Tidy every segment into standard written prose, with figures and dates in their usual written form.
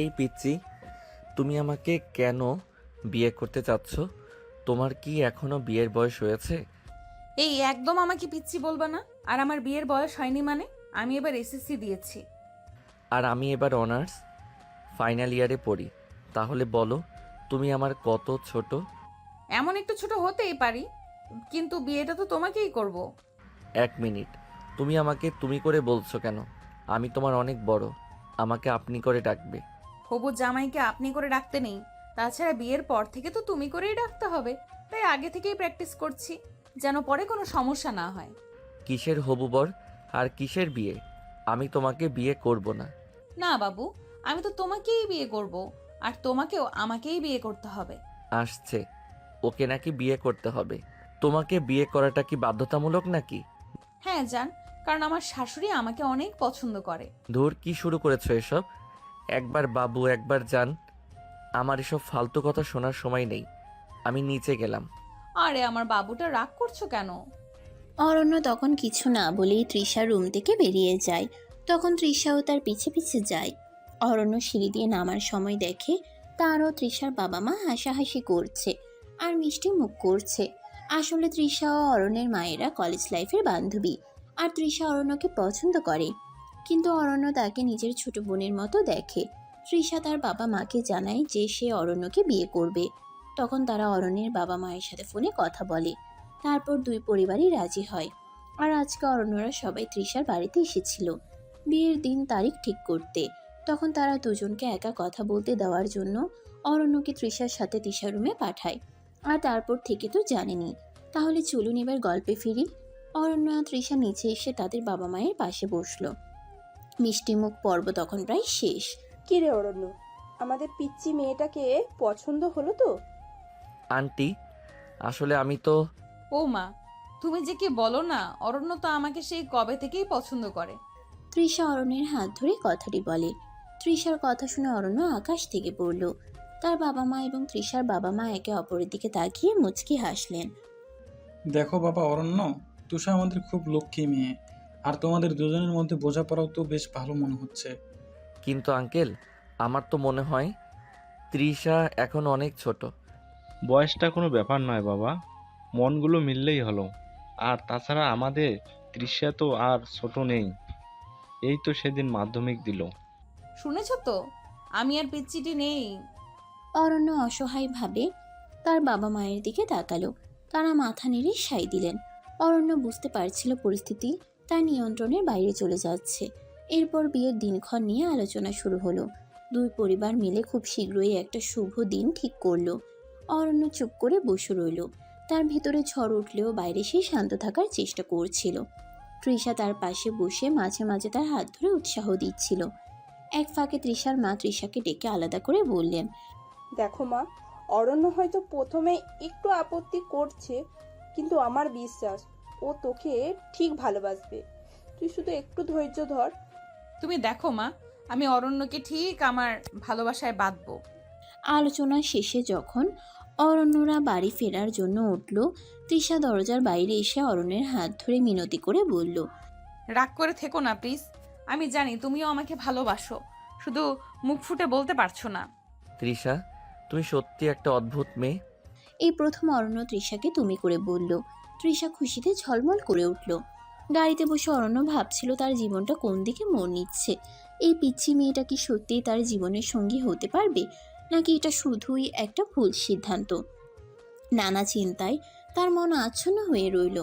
এই পিচ্চি, তুমি আমাকে কেন বিয়ে করতে চাচ্ছ? তোমার কি এখনো বিয়ের বয়স হয়েছে? এই একদম আমাকে পিচ্ছি বলবা না। আর আমার বিয়ের বয়স হয়নি মানে? আমি এবার এসএসসি দিয়েছি। আর আমি এবার অনার্স ফাইনাল ইয়ারে পড়ি। তাহলে বলো, তুমি আমার কত ছোট? এমন একটু ছোট হতেই পারি, কিন্তু বিয়েটা তো তোমাকেই করব। এক মিনিট, তুমি আমাকে তুমি করে বলছো কেন? আমি তোমার অনেক বড়, আমাকে আপনি করে ডাকবে। হবু জামাইকে আপনি করে ডাকতে নেই। তাছাড়া বিয়ের পর থেকে তো তুমি করেই ডাকতে হবে। তাই আগে থেকেই প্র্যাকটিস করছি, যেন পরে কোনো সমস্যা না হয়। কিসের হবু বর আর কিসের বিয়ে? আমি তোমাকে বিয়ে করব না। না বাবু, আমি তো তোমাকেই বিয়ে করব। আর তোমাকেও আমাকেই বিয়ে করতে হবে। আসছে, ওকে নাকি বিয়ে করতে হবে? তোমাকে বিয়ে করাটা কি বাধ্যতামূলক নাকি? হ্যাঁ যান, কারণ আমার শাশুড়ি আমাকে অনেক পছন্দ করে। ধুর, কি শুরু করেছো এসব? একবার বাবু একবার যান, আমার এসব ফালতু কথা শোনার সময় নেই। আমি নিচে গেলাম। আরে আমার বাবুটা রাগ করছো কেন? অরণ্য তখন কিছু না বলেই তৃষার রুম থেকে বেরিয়ে যায়। তখন তৃষাও তার পিছে পিছে যায়। অরণ্য সিঁড়ি দিয়ে নামার সময় দেখে তারও তৃষার বাবা মা হাসাহাসি করছে আর মিষ্টি মুখ করছে। আসলে তৃষা ও অরণ্যের মায়েরা কলেজ লাইফের বান্ধবী, আর তৃষা অরণ্যকে পছন্দ করে, কিন্তু অরণ্য তাকে নিজের ছোট বোনের মতো দেখে। তৃষা তার বাবা মাকে জানায় যে সে অরণ্যকে বিয়ে করবে। তখন তারা অরণ্যের বাবা মায়ের সাথে ফোনে কথা বলে। তারপর দুই পরিবারই রাজি হয়। আর আজকে অরণ্যরা সবাই তৃষার বাড়িতে এসেছিল বিয়ের দিন তারিখ ঠিক করতে। তখন তারা দুজনকে একা কথা বলতে দেওয়ার জন্য অরণ্যকে তৃষার সাথে তৃষা রুমে পাঠায়। আর তারপর থেকে তো জানেনি। তাহলে চলুন এবার গল্পে ফিরি। অরণ্য আর তৃষা নিচে এসে তাদের বাবা মায়ের পাশে বসলো। মিষ্টিমুখ পর্ব তখন প্রায় শেষ। কি রে অরণ্য, আমাদের পিচ্চি মেয়েটাকে পছন্দ হলো তো? আন্টি, আসলে আমি তো ও মা, তুমি যে কি বলো না, অরণ্য তো আমাকে সেই কবে থেকেই পছন্দ করে। তৃষা অরণ্যের হাত ধরে কথাটি বলে। তৃষার কথা শুনে অরণ্য আকাশ থেকে পড়ল। তার বাবা মা এবং তৃষার বাবা মা একে অপরের দিকে তাকিয়ে মুচকি হাসলেন। দেখো বাবা অরণ্য, তুষা আমাদের খুব লক্ষ্মী মেয়ে, আর তোমাদের দুজনের মধ্যে বোঝাপড়াও তো বেশ ভালো মনে হচ্ছে। কিন্তু আঙ্কেল, আমার তো মনে হয় তৃষা এখন অনেক ছোট। বয়সটা কোনো ব্যাপার নয় বাবা, মনগুলো মিললেই হলো। আর তাছাড়া আমাদের তৃষ্যা তো আর ছোট নেই, এই তো সেদিন মাধ্যমিক দিল। শুনেছ তো, আমি আর পিচ্চিটি নেই। অরণ্য অসহায়ভাবে তার বাবা মায়ের দিকে তাকালো। তারা মাথা নেড়ে সায় দিলেন। অরণ্য বুঝতে পারছিল পরিস্থিতি তার নিয়ন্ত্রণের বাইরে চলে যাচ্ছে। এরপর বিয়ের দিনক্ষণ নিয়ে আলোচনা শুরু হলো। দুই পরিবার মিলে খুব শীঘ্রই একটা শুভ দিন ঠিক করলো। অরণ্য চুপ করে বসে রইল। তার ভিতরে ঝড় উঠলেও বাইরে সে শান্ত থাকার চেষ্টা করছিল। তৃষা তার পাশে বসে মাঝে মাঝে তার হাত ধরে উৎসাহ দিচ্ছিল। এক ফাঁকে তৃষার মা তৃষাকে ডেকে আলাদা করে বললেন, দেখো মা, অরণ্য হয়তো প্রথমে একটু আপত্তি করছে, কিন্তু আমার বিশ্বাস ও তোকে ঠিক ভালোবাসবে। তুই শুধু একটু ধৈর্য ধর। তুমি দেখো মা, আমি অরণ্যকে ঠিক আমার ভালোবাসায় বাঁধবো। আলোচনা শেষে যখন অরণ্যরা বাড়ি ফেরার জন্য উঠল, তৃষা দরজার বাইরে এসে অরণ্যের হাত ধরে মিনতি করে বলল, রাগ করে থেকো না প্লিজ। আমি জানি তুমিও আমাকে ভালোবাসো, শুধু মুখ ফুটে বলতে পারছো না। তৃষা, তুমি সত্যি একটা অদ্ভুত মেয়ে। এই প্রথম অরণ্য তৃষাকে তুমি করে বলল। তৃষা খুশিতে ঝলমল করে উঠল। গাড়িতে বসে অরণ্য ভাবছিল তার জীবনটা কোন দিকে মোড় নিচ্ছে। এই পিচ্ছি মেয়েটা কি সত্যিই তার জীবনের সঙ্গী হতে পারবে, নাকি এটা শুধুই একটা ভুল সিদ্ধান্ত? নানা চিন্তায় তার মন আচ্ছন্ন হয়ে রইল।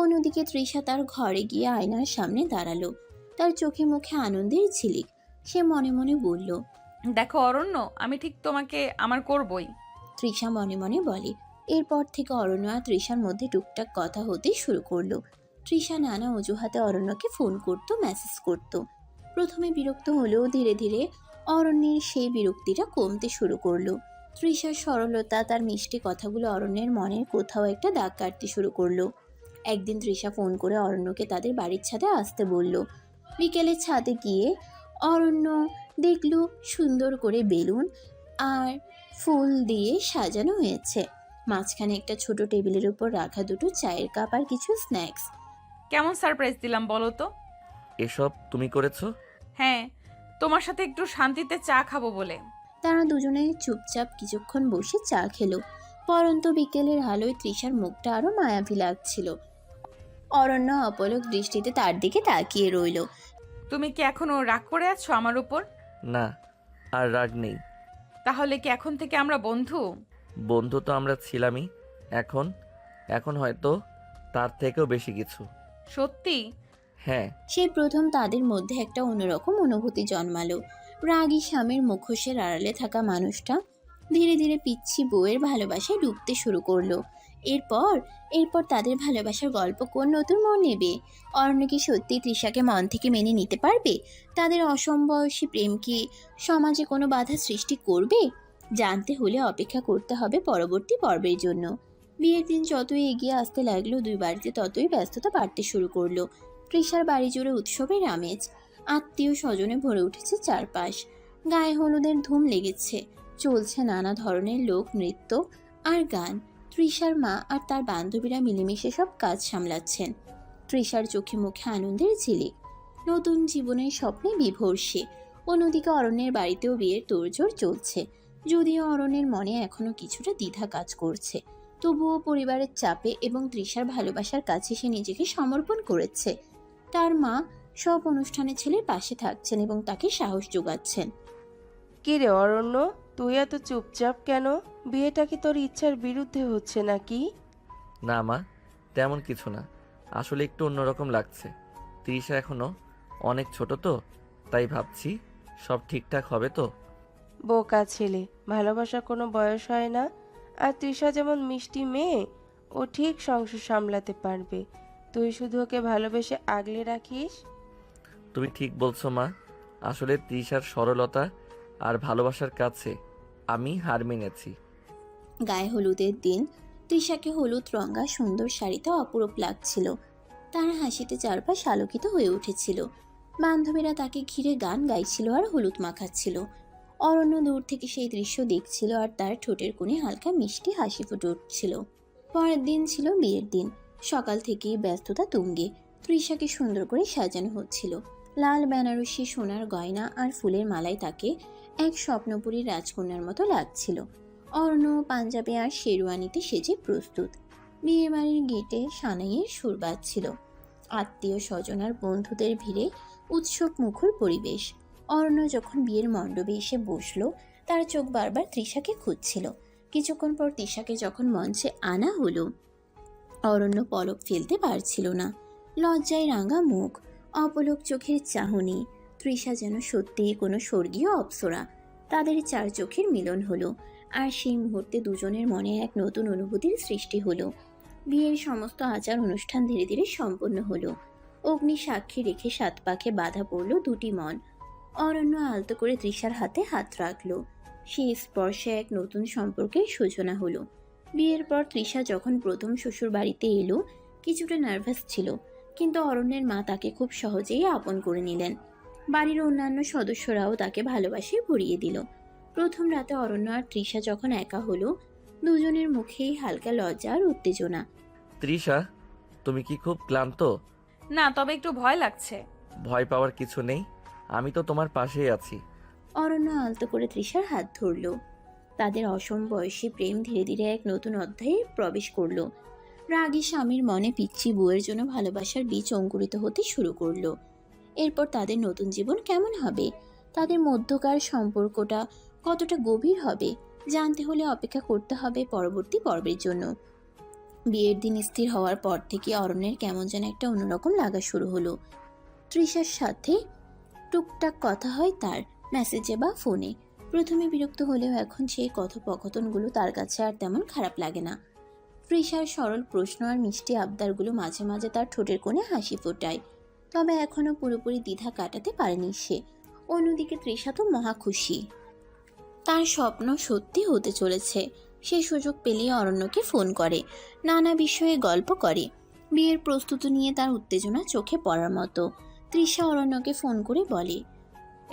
অন্যদিকে তৃষা তার ঘরে গিয়ে আয়নার সামনে দাঁড়ালো। তার চোখে মুখে আনন্দের ঝিলিক। সে মনে মনে বলল, দেখো অরণ্য, আমি ঠিক তোমাকে আমার করবই। তৃষা মনে মনে বলে। এরপর থেকে অরণ্য আর তৃষার মধ্যে টুকটাক কথা হতে শুরু করলো। তৃষা নানা অজুহাতে অরণ্যকে ফোন করত, মেসেজ করত। প্রথমে বিরক্ত হলেও ধীরে ধীরে অরণ্যের সেই বিরক্তিটা কমতে শুরু করলো। তৃষার সরলতা, তার মিষ্টি কথাগুলো অরণ্যের মনের কোথাও একটা দাগ কাটতে শুরু করলো। একদিন তৃষা ফোন করে অরণ্যকে তাদের বাড়ির ছাদে আসতে বলল। বিকেলে ছাদে গিয়ে অরণ্য দেখলো সুন্দর করে বেলুন আর ফুল দিয়ে সাজানো হয়েছে। মাঝখানে একটা ছোট টেবিলের উপর রাখা দুটো চায়ের কাপ আর কিছু স্ন্যাক্স। কেমন সারপ্রাইজ দিলাম বলো তো? এসব তুমি করেছো? হ্যাঁ, তোমার সাথে একটু শান্তিতে চা খাবো বলে। তারা দুজনে চুপচাপ কিছুক্ষণ বসে চা খেলো। পরন্ত বিকেলের আলোয় তৃষার মুখটা আরো মায়াবী লাগছিল। অরণ্য অপলক দৃষ্টিতে তার দিকে তাকিয়ে রইল। তুমি কি এখনো রাগ করে আছো আমার উপর? না, আর রাগ নেই। তাহলে কি এখন থেকে আমরা বন্ধু? বন্ধু তো আমরা ছিলামই। এখন এখন হয়তো তার থেকেও বেশি কিছু। সত্যি? হ্যাঁ। সেই প্রথম তাদের মধ্যে একটা অন্যরকম অনুভূতি জন্মালো। রাগী স্বামীর মুখোশের আড়ালে থাকা মানুষটা ধীরে ধীরে পিচ্ছি বউয়ের ভালোবাসায় ডুবতে শুরু করলো। এরপর তাদের ভালোবাসার গল্প কোন নতুন মোড় নেবে? অরণ্য কি সত্যি তৃষাকে মন থেকে মেনে নিতে পারবে? তাদের অসমবয়সী প্রেম কি সমাজে কোনো বাধা সৃষ্টি করবে? জানতে হলে অপেক্ষা করতে হবে পরবর্তী পর্বের জন্য। বিয়ের দিন যতই এগিয়ে আসতে লাগলো, দুই বাড়িতে ততই ব্যস্ততা বাড়তে শুরু করলো। তৃষার বাড়ি জুড়ে উৎসবের আমেজ, আত্মীয় স্বজনে ভরে উঠেছে চারপাশ। গায়ে হলুদের ধুম লেগেছে, চলছে নানা ধরনের লোক নৃত্য আর গান। তৃষার মা আর তার বান্ধবীরা মিলেমিশে সব কাজ সামলাচ্ছেন। তৃষার চোখে মুখে আনন্দের ঝিলিক, নতুন জীবনের স্বপ্নে বিভোর সে। অন্যদিকে অরণ্যের বাড়িতেও বিয়ের তোড়জোড় চলছে। যদিও অরণ্যের মনে এখনো কিছুটা দ্বিধা কাজ করছে, তবুও পরিবারের চাপে এবং তৃষার ভালোবাসার কাছে সে নিজেকে সমর্পণ করেছে। তার মা সব অনুষ্ঠানে ছেলের পাশে থাকছেন এবং তাকে সাহস যোগাচ্ছেন। কি রে অরণ্য, তুই এত চুপচাপ কেন? বিয়েটা কি তোর ইচ্ছার বিরুদ্ধে হচ্ছে নাকি? না মা, তেমন কিছু না। আসলে একটু অন্যরকম লাগছে। তৃষা এখনো অনেক ছোট তো, তাই ভাবছি সব ঠিকঠাক হবে তো। বোকা ছেলে, ভালোবাসা কোনো বয়স হয় না। আর তৃষা যেমন মিষ্টি মেয়ে, ও ঠিক সংসার সামলাতে পারবে। তুই শুধু ওকে ভালোবেসে আগলে রাখিস। তুমি ঠিক বলছো মা। আসলে তৃষার সরলতা আর ভালোবাসার কাছে আমি হার মেনেছি। গায়ে হলুদের দিন তৃষাকে হলুদ রঙা সুন্দর শাড়িতে অপরূপ লাগছিল। তার হাসিতে চারপাশ আলোকিত হয়ে উঠেছিল। বান্ধবীরা তাকে ঘিরে গান গাইছিল আর হলুদ মাখাচ্ছিল। অরণ্য দূর থেকে সেই দৃশ্য দেখছিল আর তার ঠোঁটের কোণে হালকা মিষ্টি হাসি ফুটে উঠছিল। পরের দিন ছিল বিয়ের দিন। সকাল থেকেই ব্যস্ততা তুঙ্গে। তৃষাকে সুন্দর করে সাজানো হচ্ছিল। লাল বেনারসি, সোনার গয়না আর ফুলের মালায় তাকে এক স্বপ্নপুরী রাজকন্যার মতো লাগছিল। অর্ণ পাঞ্জাবি আর শেরওয়ানিতে সেজে প্রস্তুত। বিয়ে বাড়ির গেটে সানাইয়ের সুর বাজছিল। আত্মীয় স্বজন আর বন্ধুদের ভিড়ে উৎসব মুখর পরিবেশ। অর্ণ যখন বিয়ের মণ্ডপে এসে বসলো, তার চোখ বারবার তৃষাকে খুঁজছিল। কিছুক্ষণ পর তৃষাকে যখন মঞ্চে আনা হলো, অরণ্য পলক ফেলতে পারছিল না। লজ্জায় রাঙা মুখ, অপলক চোখের চাহনি। তৃষা যেন সত্যিই কোনো স্বর্গীয় অপ্সরা। তাদের চার চোখের মিলন হলো, আর সেই মুহূর্তে দুজনের মনে এক নতুন অনুভূতির সৃষ্টি হলো। বিয়ের সমস্ত আচার অনুষ্ঠান ধীরে ধীরে সম্পন্ন হলো। অগ্নি সাক্ষী রেখে সাত পাখে বাঁধা পড়ল দুটি মন। অরণ্য আলতো করে তৃষার হাতে হাত রাখলো। সেই স্পর্শে এক নতুন সম্পর্কের সূচনা হলো। বিয়ের পর তৃষা যখন প্রথম শ্বশুর বাড়িতে এলো, কিছুটা নার্ভাস ছিল, কিন্তু অরণ্যের মা তাকে খুব সহজেই আপন করে নিলেন। বাড়ির অন্যান্য সদস্যরাও তাকে ভালোবাসে ভরিয়ে দিল। প্রথম রাতে অরণ্য আর তৃষা যখন একা হলো, দুজনের মুখেই হালকা লজ্জা আর উত্তেজনা। তৃষা, তুমি কি খুব ক্লান্ত? না, তবে একটু ভয় লাগছে। ভয় পাওয়ার কিছু নেই, আমি তো তোমার পাশেই আছি। অরণ্য আলতো করে তৃষার হাত ধরল। তাদের অসম বয়সী প্রেম ধীরে ধীরে এক নতুন অধ্যায়ে প্রবেশ করলো। রাগী স্বামীর মনে পিচ্ছি বউয়ের জন্য ভালোবাসার বীজ অঙ্কুরিত হতে শুরু করলো। এরপর তাদের নতুন জীবন কেমন হবে? তাদের মধ্যকার সম্পর্কটা কতটা গভীর হবে? জানতে হলে অপেক্ষা করতে হবে পরবর্তী পর্বের জন্য। বিয়ের দিন স্থির হওয়ার পর থেকে অরণ্যের কেমন যেন একটা অন্যরকম লাগা শুরু হলো। তৃষার সাথে টুকটাক কথা হয় তার, মেসেজে বা ফোনে। প্রথমে বিরক্ত হলেও এখন সেই কথোপকথনগুলো তার কাছে আর তেমন খারাপ লাগে না। তৃষার সরল প্রশ্ন আর মিষ্টি আবদারগুলো মাঝে মাঝে তার ঠোঁটের কোণে হাসি ফোটায়। তবে এখনো পুরোপুরি দ্বিধা কাটাতে পারেনি সে। অন্যদিকে তৃষা তো মহা খুশি। তার স্বপ্ন সত্যি হতে চলেছে। সে সুযোগ পেলেই অরণ্যকে ফোন করে, নানা বিষয়ে গল্প করে। বিয়ের প্রস্তুতি নিয়ে তার উত্তেজনা চোখে পড়ার মতো। তৃষা অরণ্যকে ফোন করে বলে,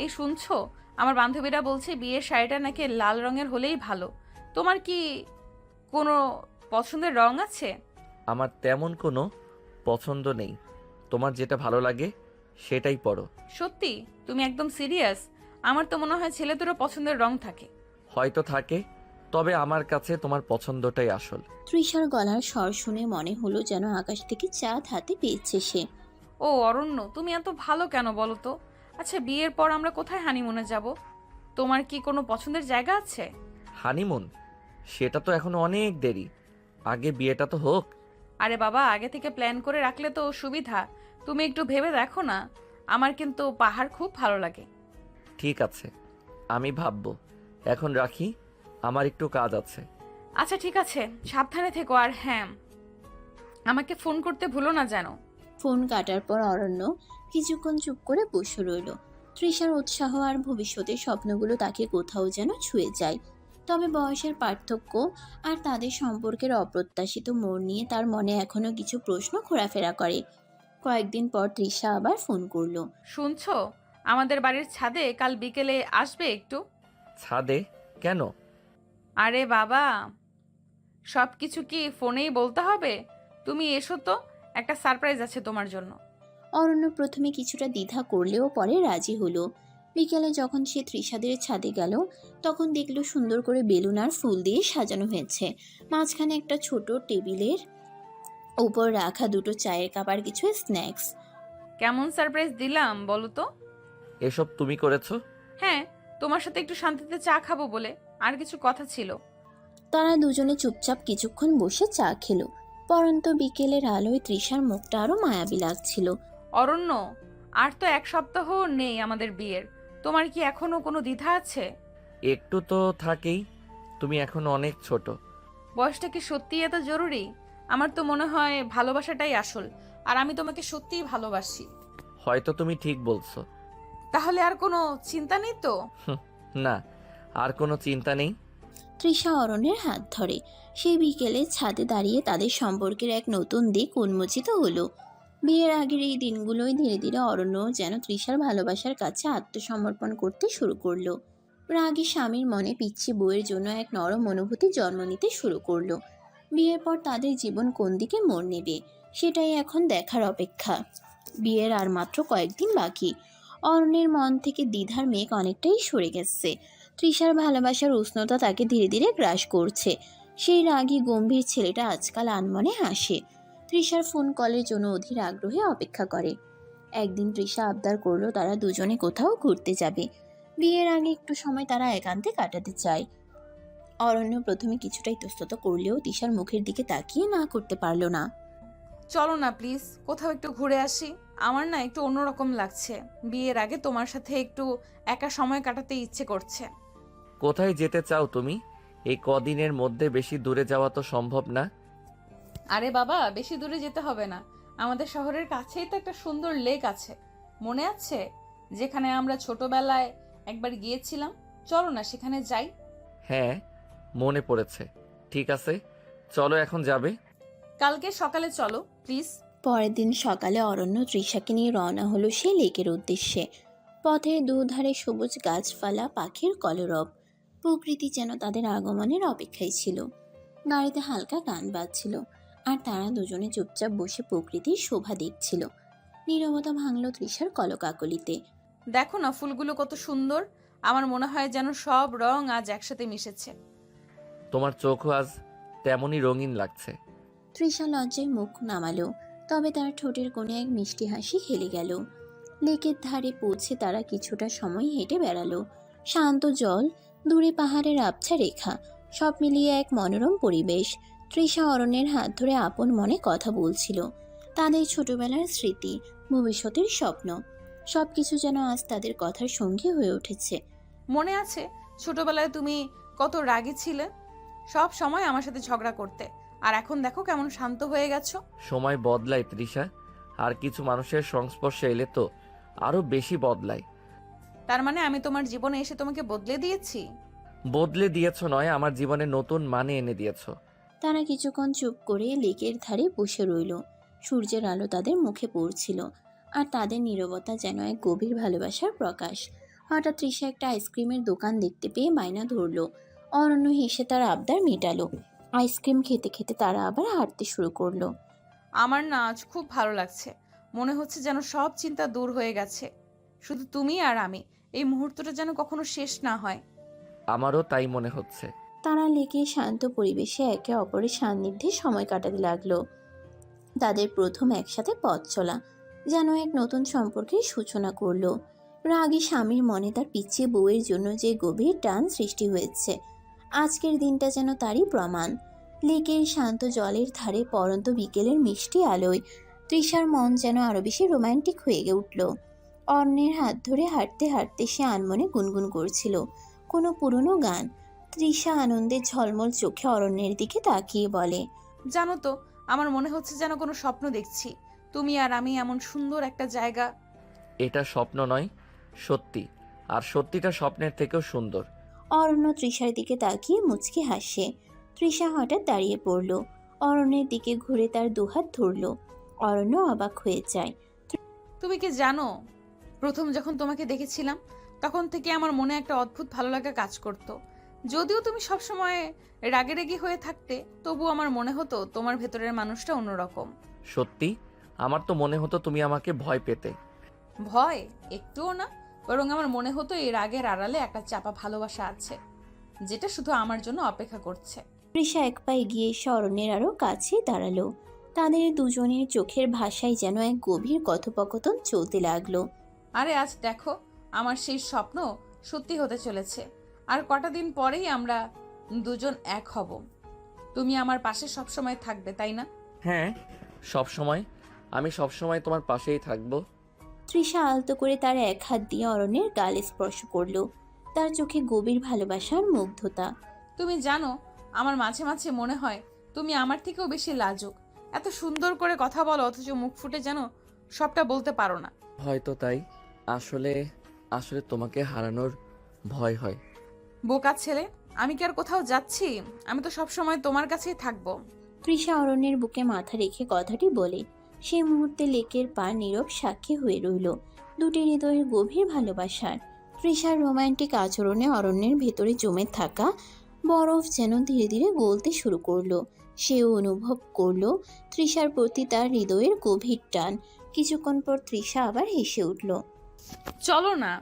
এই শুনছো, আমার বান্ধবীরা বলছে বিয়ের শাড়িটা নাকি লাল রঙের হলেই ভালো। তোমার কি কোনো পছন্দের রং আছে? আমার তেমন কোনো পছন্দ নেই, তোমার যেটা ভালো লাগে সেটাই পরো। সত্যি? তুমি একদম সিরিয়াস? আমার তো মনে হয় ছেলেদেরও পছন্দের রং থাকে। হয়তো থাকে, তবে আমার কাছে তোমার পছন্দটাই আসল। তৃষার গলার স্বর শুনে মনে হলো যেন আকাশ থেকে চাঁদ হাতে পেয়েছে সে। ও অরণ্য, তুমি এত ভালো কেন বলো তো? আচ্ছা, বিয়ের পর আমরা কোথায় হানিমুনে যাব? তোমার কি কোনো পছন্দের জায়গা আছে? হানিমুন? সেটা তো এখনো অনেক দেরি, আগে বিয়েটা তো হোক। আরে বাবা, আগে থেকে প্ল্যান করে রাখলে তো সুবিধা। তুমি একটু ভেবে দেখো না। আমার কিন্তু পাহাড় খুব ভালো লাগে। ঠিক আছে, আমি ভাববো। এখন রাখি, আমার একটু কাজ আছে। আচ্ছা ঠিক আছে, সাবধানে থেকো। আর হ্যাঁ, আমাকে ফোন করতে ভুলো না যেন। ফোন কাটার পর অরণ্য কিছুক্ষণ চুপ করে বসে রইল। তৃষার উৎসাহ আর ভবিষ্যতের স্বপ্নগুলো তাকে কোথাও যেন ছুঁয়ে যায়। তবে বয়সের পার্থক্য আর তাদের সম্পর্কের অপ্রত্যাশিত মোড় নিয়ে তার মনে এখনো কিছু প্রশ্ন ঘোরাফেরা করে। কয়েকদিন পর তৃষা আবার ফোন করলো। শুনছো, আমাদের বাড়ির ছাদে কাল বিকেলে আসবে একটু? ছাদে? কেন? আরে বাবা, সব কিছু কি ফোনেই বলতে হবে? তুমি এসো তো, একটা সারপ্রাইজ আছে তোমার জন্য। অরণ্য প্রথমে কিছুটা দ্বিধা করলেও পরে রাজি হলো। বিকেলে যখন সে তৃষাদের ছাদে গেল, তখন দেখলো সুন্দর করে বেলুন আর ফুল দিয়ে সাজানো হয়েছে। মাঝখানে একটা ছোট টেবিলের উপর রাখা দুটো চায়ের কাপ আর কিছু স্ন্যাক্স। কেমন সারপ্রাইজ দিলাম বলো তো? এসব তুমি করেছো? হ্যাঁ, তোমার সাথে একটু শান্তিতে চা খাবো বলে। আর কিছু কথা ছিল। তারা দুজনে চুপচাপ কিছুক্ষণ বসে চা খেলো। পরন্ত বিকেলের আলোয় তৃষার মুখটা আরো মায়াবী লাগছিল। অরণ্য, আর তো এক সপ্তাহ নেই আমাদের বিয়ের। তোমার কি এখনো কোনো দ্বিধা আছে? একটু তো থাকেই, তুমি এখন অনেক ছোট। বয়সটা কি সত্যিই এত জরুরি? আমার তো মনে হয় ভালোবাসাটাই আসল, আর আমি তোমাকে সত্যিই ভালোবাসি। হয়তো তুমি ঠিক বলছো। তাহলে আর কোনো চিন্তা নেই তো? না, আর কোনো চিন্তা নেই। তৃষা অরণ্যের হাত ধরে। সেই বিকেলে ছাদে দাঁড়িয়ে তাদের সম্পর্কের এক নতুন দিক উন্মোচিত হলো। বিয়ের আগের এই দিনগুলোই ধীরে ধীরে অরণ্য যেন তৃষার ভালোবাসার কাছে আত্মসমর্পণ করতে শুরু করলো। রাগী স্বামীর মনে পিচ্ছি বউয়ের জন্য এক নরম অনুভূতি জন্ম নিতে শুরু করলো। বিয়ের পর তাদের জীবন কোন দিকে মোড় নেবে, সেটাই এখন দেখার অপেক্ষা। বিয়ের আর মাত্র কয়েকদিন বাকি। অরণ্যের মন থেকে দ্বিধার মেঘ অনেকটাই সরে গেছে। তৃষার ভালোবাসার উষ্ণতা তাকে ধীরে ধীরে গ্রাস করছে। সেই রাগী গম্ভীর ছেলেটা আজকাল আনমনে হাসে। তৃষার ফোন কলের জন্য অধীর আগ্রহে অপেক্ষা করে। একদিন তৃষা আবদার করলো তারা দুজনে কোথাও ঘুরতে যাবে। বিয়ের আগে একটু সময় তারা একান্তে কাটাতে চায়। অরণ্য প্রথমে কিছুটা ইতস্তত করলেও তৃষার মুখের দিকে তাকিয়ে না করতে পারল না। চলো না প্লিজ, কোথাও একটু ঘুরে আসি। আমার না একটু অন্যরকম লাগছে। বিয়ের আগে তোমার সাথে একটু একা সময় কাটাতে ইচ্ছে করছে। কোথায় যেতে চাও তুমি? এই কদিনের মধ্যে বেশি দূরে যাওয়া তো সম্ভব না। আরে বাবা, বেশি দূরে যেতে হবে না। আমাদের শহরের কাছেই তো একটা সুন্দর লেক আছে, মনে আছে? যেখানে আমরা ছোটবেলায় একবার গিয়েছিলাম। চলো না সেখানে যাই। হ্যাঁ, মনে পড়েছে। ঠিক আছে, চলো এখন যাবে। কালকে সকালে চলো প্লিজ। পরের দিন সকালে অরণ্য তৃষাকে নিয়ে রওনা হলো সেই লেকের উদ্দেশ্যে। পথের দুধারে সবুজ গাছপালা, পাখির কলরব, প্রকৃতি যেন তাদের আগমনের অপেক্ষায় ছিল। গাড়িতে হালকা গান বাজছিল, আর তারা দুজনে চুপচাপ বসে প্রকৃতির শোভা দেখছিল। নীরবতা ভাঙল তৃষার কলকাকলিতে। দেখো না ফুলগুলো কত সুন্দর। আমার মনে হয় যেন সব রং আজ একসাথে মিশেছে। তোমার চোখও আজ তেমনই রঙিন লাগছে। তৃষা লজ্জায় মুখ নামালো, তবে তার ঠোঁটের কোণে এক মিষ্টি হাসি খেলে গেল। লেকের ধারে পৌঁছে তারা কিছুটা সময় হেঁটে বেড়ালো। শান্ত জল, দূরে পাহাড়ের আবছা রেখা, সব মিলিয়ে এক মনোরম পরিবেশ। তৃষা অরণ্যের হাত ধরে আপন মনে কথা বলছিল। তাদের ছোটবেলার স্মৃতি, ভবিষ্যতের স্বপ্ন, সবকিছু যেন আজ তাদের কথার সঙ্গী হয়ে উঠেছে। মনে আছে ছোটবেলায় তুমি কত রাগী ছিলে? সব সময় আমার সাথে ঝগড়া করতে, আর এখন দেখো কেমন শান্ত হয়ে গেছো। সময় বদলায় তৃষা, আর কিছু মানুষের সংস্পর্শে এলে তো আরো বেশি বদলায়। তার মানে আমি তোমার জীবনে এসে তোমাকে বদলে দিয়েছি? বদলে দিয়েছো নয়, আমার জীবনে নতুন মানে এনে দিয়েছো। তারা কিছুক্ষণ চুপ করে লেকের ধারে বসে রইল। সূর্যের আলো তাদের মুখে পড়ছিল, আর তাদের নীরবতা যেন এক গভীর ভালোবাসার প্রকাশ। হঠাৎ তৃষা একটা আইসক্রিমের দোকান দেখতে পেয়ে বায়না ধরলো। অরণ্য হেসে তার আবদার মেটালো। আইসক্রিম খেতে খেতে তারা আবার হাঁটতে শুরু করলো। আমার না আজ খুব ভালো লাগছে। মনে হচ্ছে যেন সব চিন্তা দূর হয়ে গেছে। শুধু তুমি আর আমি এই মুহূর্তটা যেন কখনো শেষ না হয়। আমারও তাই মনে হচ্ছে। তারা লেকে শান্ত পরিবেশে একে অপরের সান্নিধ্যে সময় কাটাতে লাগলো। তাদের প্রথম একসাথে পথ চলা যেন এক নতুন সম্পর্কের সূচনা করলো। রাগী স্বামীর মনে তার পিছিয়ে বউয়ের জন্য যে গভীর টান সৃষ্টি হয়েছে, আজকের দিনটা যেন তারই প্রমাণ। লেকের শান্ত জলের ধারে পরন্ত বিকেলের মিষ্টি আলোয় তৃষার মন যেন আরো বেশি রোমান্টিক হয়ে উঠল। অন্যের হাত ধরে হাঁটতে হাঁটতে সে আনমনে গুনগুন করছিল কোনো পুরনো গান। তৃষা আনন্দের ঝলমল চোখে অরণ্যের দিকে তাকিয়ে বলে, জানো তো, আমার মনে হচ্ছে যেন কোনো স্বপ্ন দেখছি। তুমি আর আমি এমন সুন্দর একটা জায়গা। এটা স্বপ্ন নয়, সত্যি। আর সত্যিটা স্বপ্নের থেকেও সুন্দর। অরণ্য তৃষার দিকে তাকিয়ে মুচকি হাসে। তৃষা হঠাৎ দাঁড়িয়ে পড়ল, অরণ্যের দিকে ঘুরে তার দুহাত ধরল। অরণ্য অবাক হয়ে যায়। তুমি কি জানো, প্রথম যখন তোমাকে দেখেছিলাম তখন থেকে আমার মনে একটা অদ্ভুত ভালো লাগা কাজ করতো। যদিও তুমি সবসময় রাগেরেগি হয়ে থাকতে, তবু আমার মনে হতো তোমার ভেতরের মানুষটা অন্যরকম। সত্যি? আমার তো মনে হতো তুমি আমাকে ভয় পেতে। ভয়? একটুও না, বরং আমার মনে হতো এই রাগের আড়ালে একটা চাপা ভালোবাসা আছে, যেটা শুধু আমার জন্য অপেক্ষা করছে। তৃষা এক পা এগিয়ে এসে অরণ্যের আরো কাছে দাঁড়ালো। তাদের দুজনের চোখের ভাষায় যেন এক গভীর কথোপকথন চলতে লাগলো। আরে আজ দেখো, আমার সেই স্বপ্ন সত্যি হতে চলেছে। আর কটা দিন পরেই আমরা দুজন এক হব। তুমি আমার পাশে সবসময় থাকবে, তাই না? হ্যাঁ, সব সময়। আমি সব সময় তোমার পাশেই থাকবো। তৃষা আলতো করে তার এক হাত দিয়ে অরণ্যের গালে স্পর্শ করলো, তার চোখে গভীর ভালোবাসার মুগ্ধতা। তুমি জানো, আমার মাঝে মাঝে মনে হয় তুমি আমার থেকেও বেশি লাজুক। এত সুন্দর করে কথা বলো, অথচ মুখ ফুটে যেন সবটা বলতে পারো না। হয়তো তাই। আসলে আসলে তোমাকে হারানোর ভয় হয়। বোকা ছেলে, আমি কি আর কোথাও যাচ্ছি? আমি তো সবসময় তোমার কাছেই থাকবো। তৃষা অরণ্যের বুকে মাথা রেখে কথাটি বলে। সেই মুহূর্তে লেকের পা নীরব সাক্ষী হয়ে রইল দুটি হৃদয়ের গভীর ভালোবাসার। তৃষার রোমান্টিক আচরণে অরণ্যের ভেতরে জমে থাকা বরফ যেন ধীরে ধীরে গলতে শুরু করলো। সেও অনুভব করলো তৃষার প্রতি তার হৃদয়ের গভীর টান। কিছুক্ষণ পর তৃষা আবার হেসে উঠল। চলো না,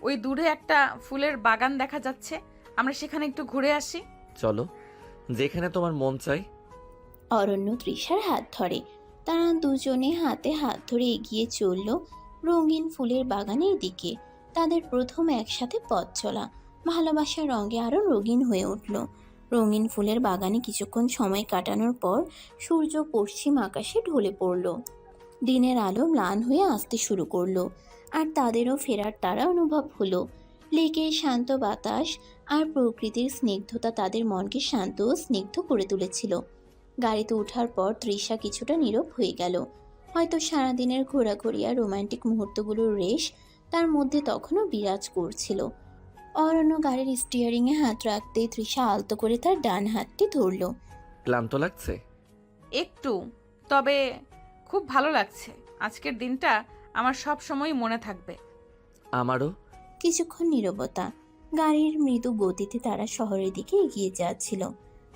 ওই দূরে একটা ফুলের বাগান দেখা যাচ্ছে, আমরা সেখানে একটু ঘুরে আসি। চলো, যেখানে তোমার মন চাই। অরণ্য তৃষার হাত ধরে। তারা দুজনে হাতে হাত ধরে এগিয়ে চলল রঙিন ফুলের বাগানের দিকে। তাদের প্রথম একসাথে পথ চলা ভালোবাসার রঙে আরো রঙিন হয়ে উঠল। রঙিন ফুলের বাগানে কিছুক্ষণ সময় কাটানোর পর সূর্য পশ্চিম আকাশে ঢলে পড়ল। দিনের আলো ম্লান হয়ে আসতে শুরু করলো, আর তাদেরও ফেরার তারা অনুভব হলো। লেকের শান্ত বাতাস আর প্রকৃতির স্নিগ্ধতা তাদের মনকে শান্ত ও স্নিগ্ধ করে তুলেছিল। গাড়িতে ওঠার পর তৃষা কিছুটা নীরব হয়ে গেল। হয়তো সারাদিনের ঘোরাঘুরি আর রোমান্টিক মুহূর্তগুলোর রেশ তার মধ্যে তখনও বিরাজ করছিল। অরণ্য গাড়ির স্টিয়ারিংয়ে হাত রাখতেই তৃষা আলতো করে তার ডান হাতটি ধরল। ক্লান্ত লাগছে? একটু, তবে খুব ভালো লাগছে। আজকের দিনটা আমার সব সময় মনে থাকবে। আমারও। কিছুক্ষণ নীরবতা। গাড়ির মৃদু গতিতে তারা শহরের দিকে এগিয়ে যাচ্ছিল।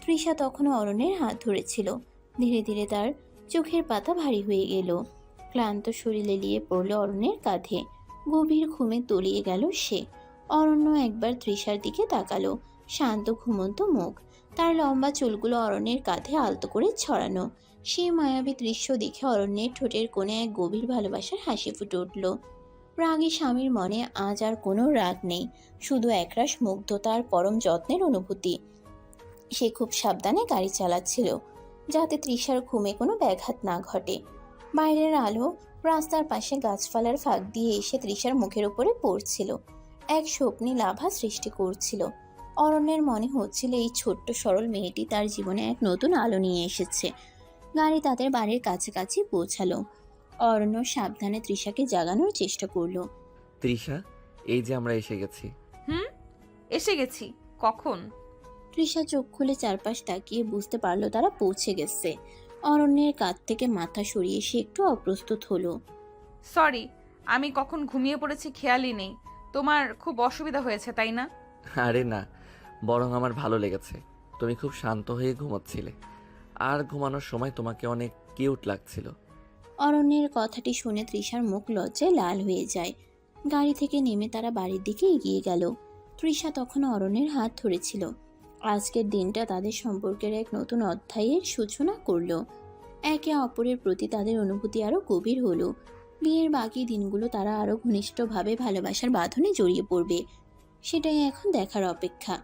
তৃষা তখনও অরণ্যের হাত ধরেছিল। ধীরে ধীরে তার চোখের পাতা ভারী হয়ে গেল। ক্লান্ত শরীর লেলিয়ে পড়ল অরণ্যের কাঁধে। গভীর ঘুমে তলিয়ে গেল সে। অরণ্য একবার তৃষার দিকে তাকালো। শান্ত ঘুমন্ত মুখ, তার লম্বা চুলগুলো অরণ্যের কাঁধে আলতো করে ছড়ানো। সেই মায়াবী দৃশ্য দেখে অরণ্যের ঠোঁটের কোণে এক গভীর ভালোবাসার হাসি ফুটে উঠল। রাগী স্বামীর মনে আজ আর কোনো রাগ নেই, শুধু একরাশ মুগ্ধতা আর পরম যত্নের অনুভূতি। সে খুব সাবধানে গাড়ি চালাচ্ছিল, যাতে তৃষার ঘুমে কোনো ব্যাঘাত না ঘটে। বাইরের আলো রাস্তার পাশে গাছপালার ফাঁক দিয়ে এসে তৃষার মুখের উপরে পড়ছিল, এক স্বপ্নীল আভা সৃষ্টি করছিল। অরণ্যের মনে হচ্ছিল এই ছোট্ট সরল মেয়েটি তার জীবনে এক নতুন আলো নিয়ে এসেছে। গাড়ি তাদের বাড়ির কাছাকাছি পৌঁছালো। অরণ্য সাবধানে তৃষাকে জাগানোর চেষ্টা করলো। তৃষা, এই যে আমরা এসে গেছি। এসে গেছি? কখন? তৃষা চোখ খুলে চারপাশ তাকিয়ে বুঝতে পারলো তারা পৌঁছে গেছে। অরণ্যের কাঁধ থেকে মাথা সরিয়ে সে একটু অপ্রস্তুত হলো। সরি, আমি কখন ঘুমিয়ে পড়েছি খেয়ালই নেই। তোমার খুব অসুবিধা হয়েছে, তাই না? আরে না, বরং আমার ভালো লেগেছে। তুমি খুব শান্ত হয়ে ঘুমাচ্ছিলে, আর ঘুমানোর সময় তোমাকে অনেক কিউট লাগছিল। অরণ্যের কথাটি শুনে তৃষার মুখ লজ্জায় লাল হয়ে যায়। গাড়ি থেকে নেমে তারা বাড়ির দিকে এগিয়ে গেল। তৃষা তখন অরণ্যের হাত ধরেছিল। আজকের দিনটা তাদের সম্পর্কের এক নতুন অধ্যায়ের সূচনা করলো। একে অপরের প্রতি তাদের অনুভূতি আরো গভীর হলো। বিয়ের বাকি দিনগুলো তারা আরো ঘনিষ্ঠভাবে ভালোবাসার বাঁধনে জড়িয়ে পড়বে, সেটাই এখন দেখার অপেক্ষা।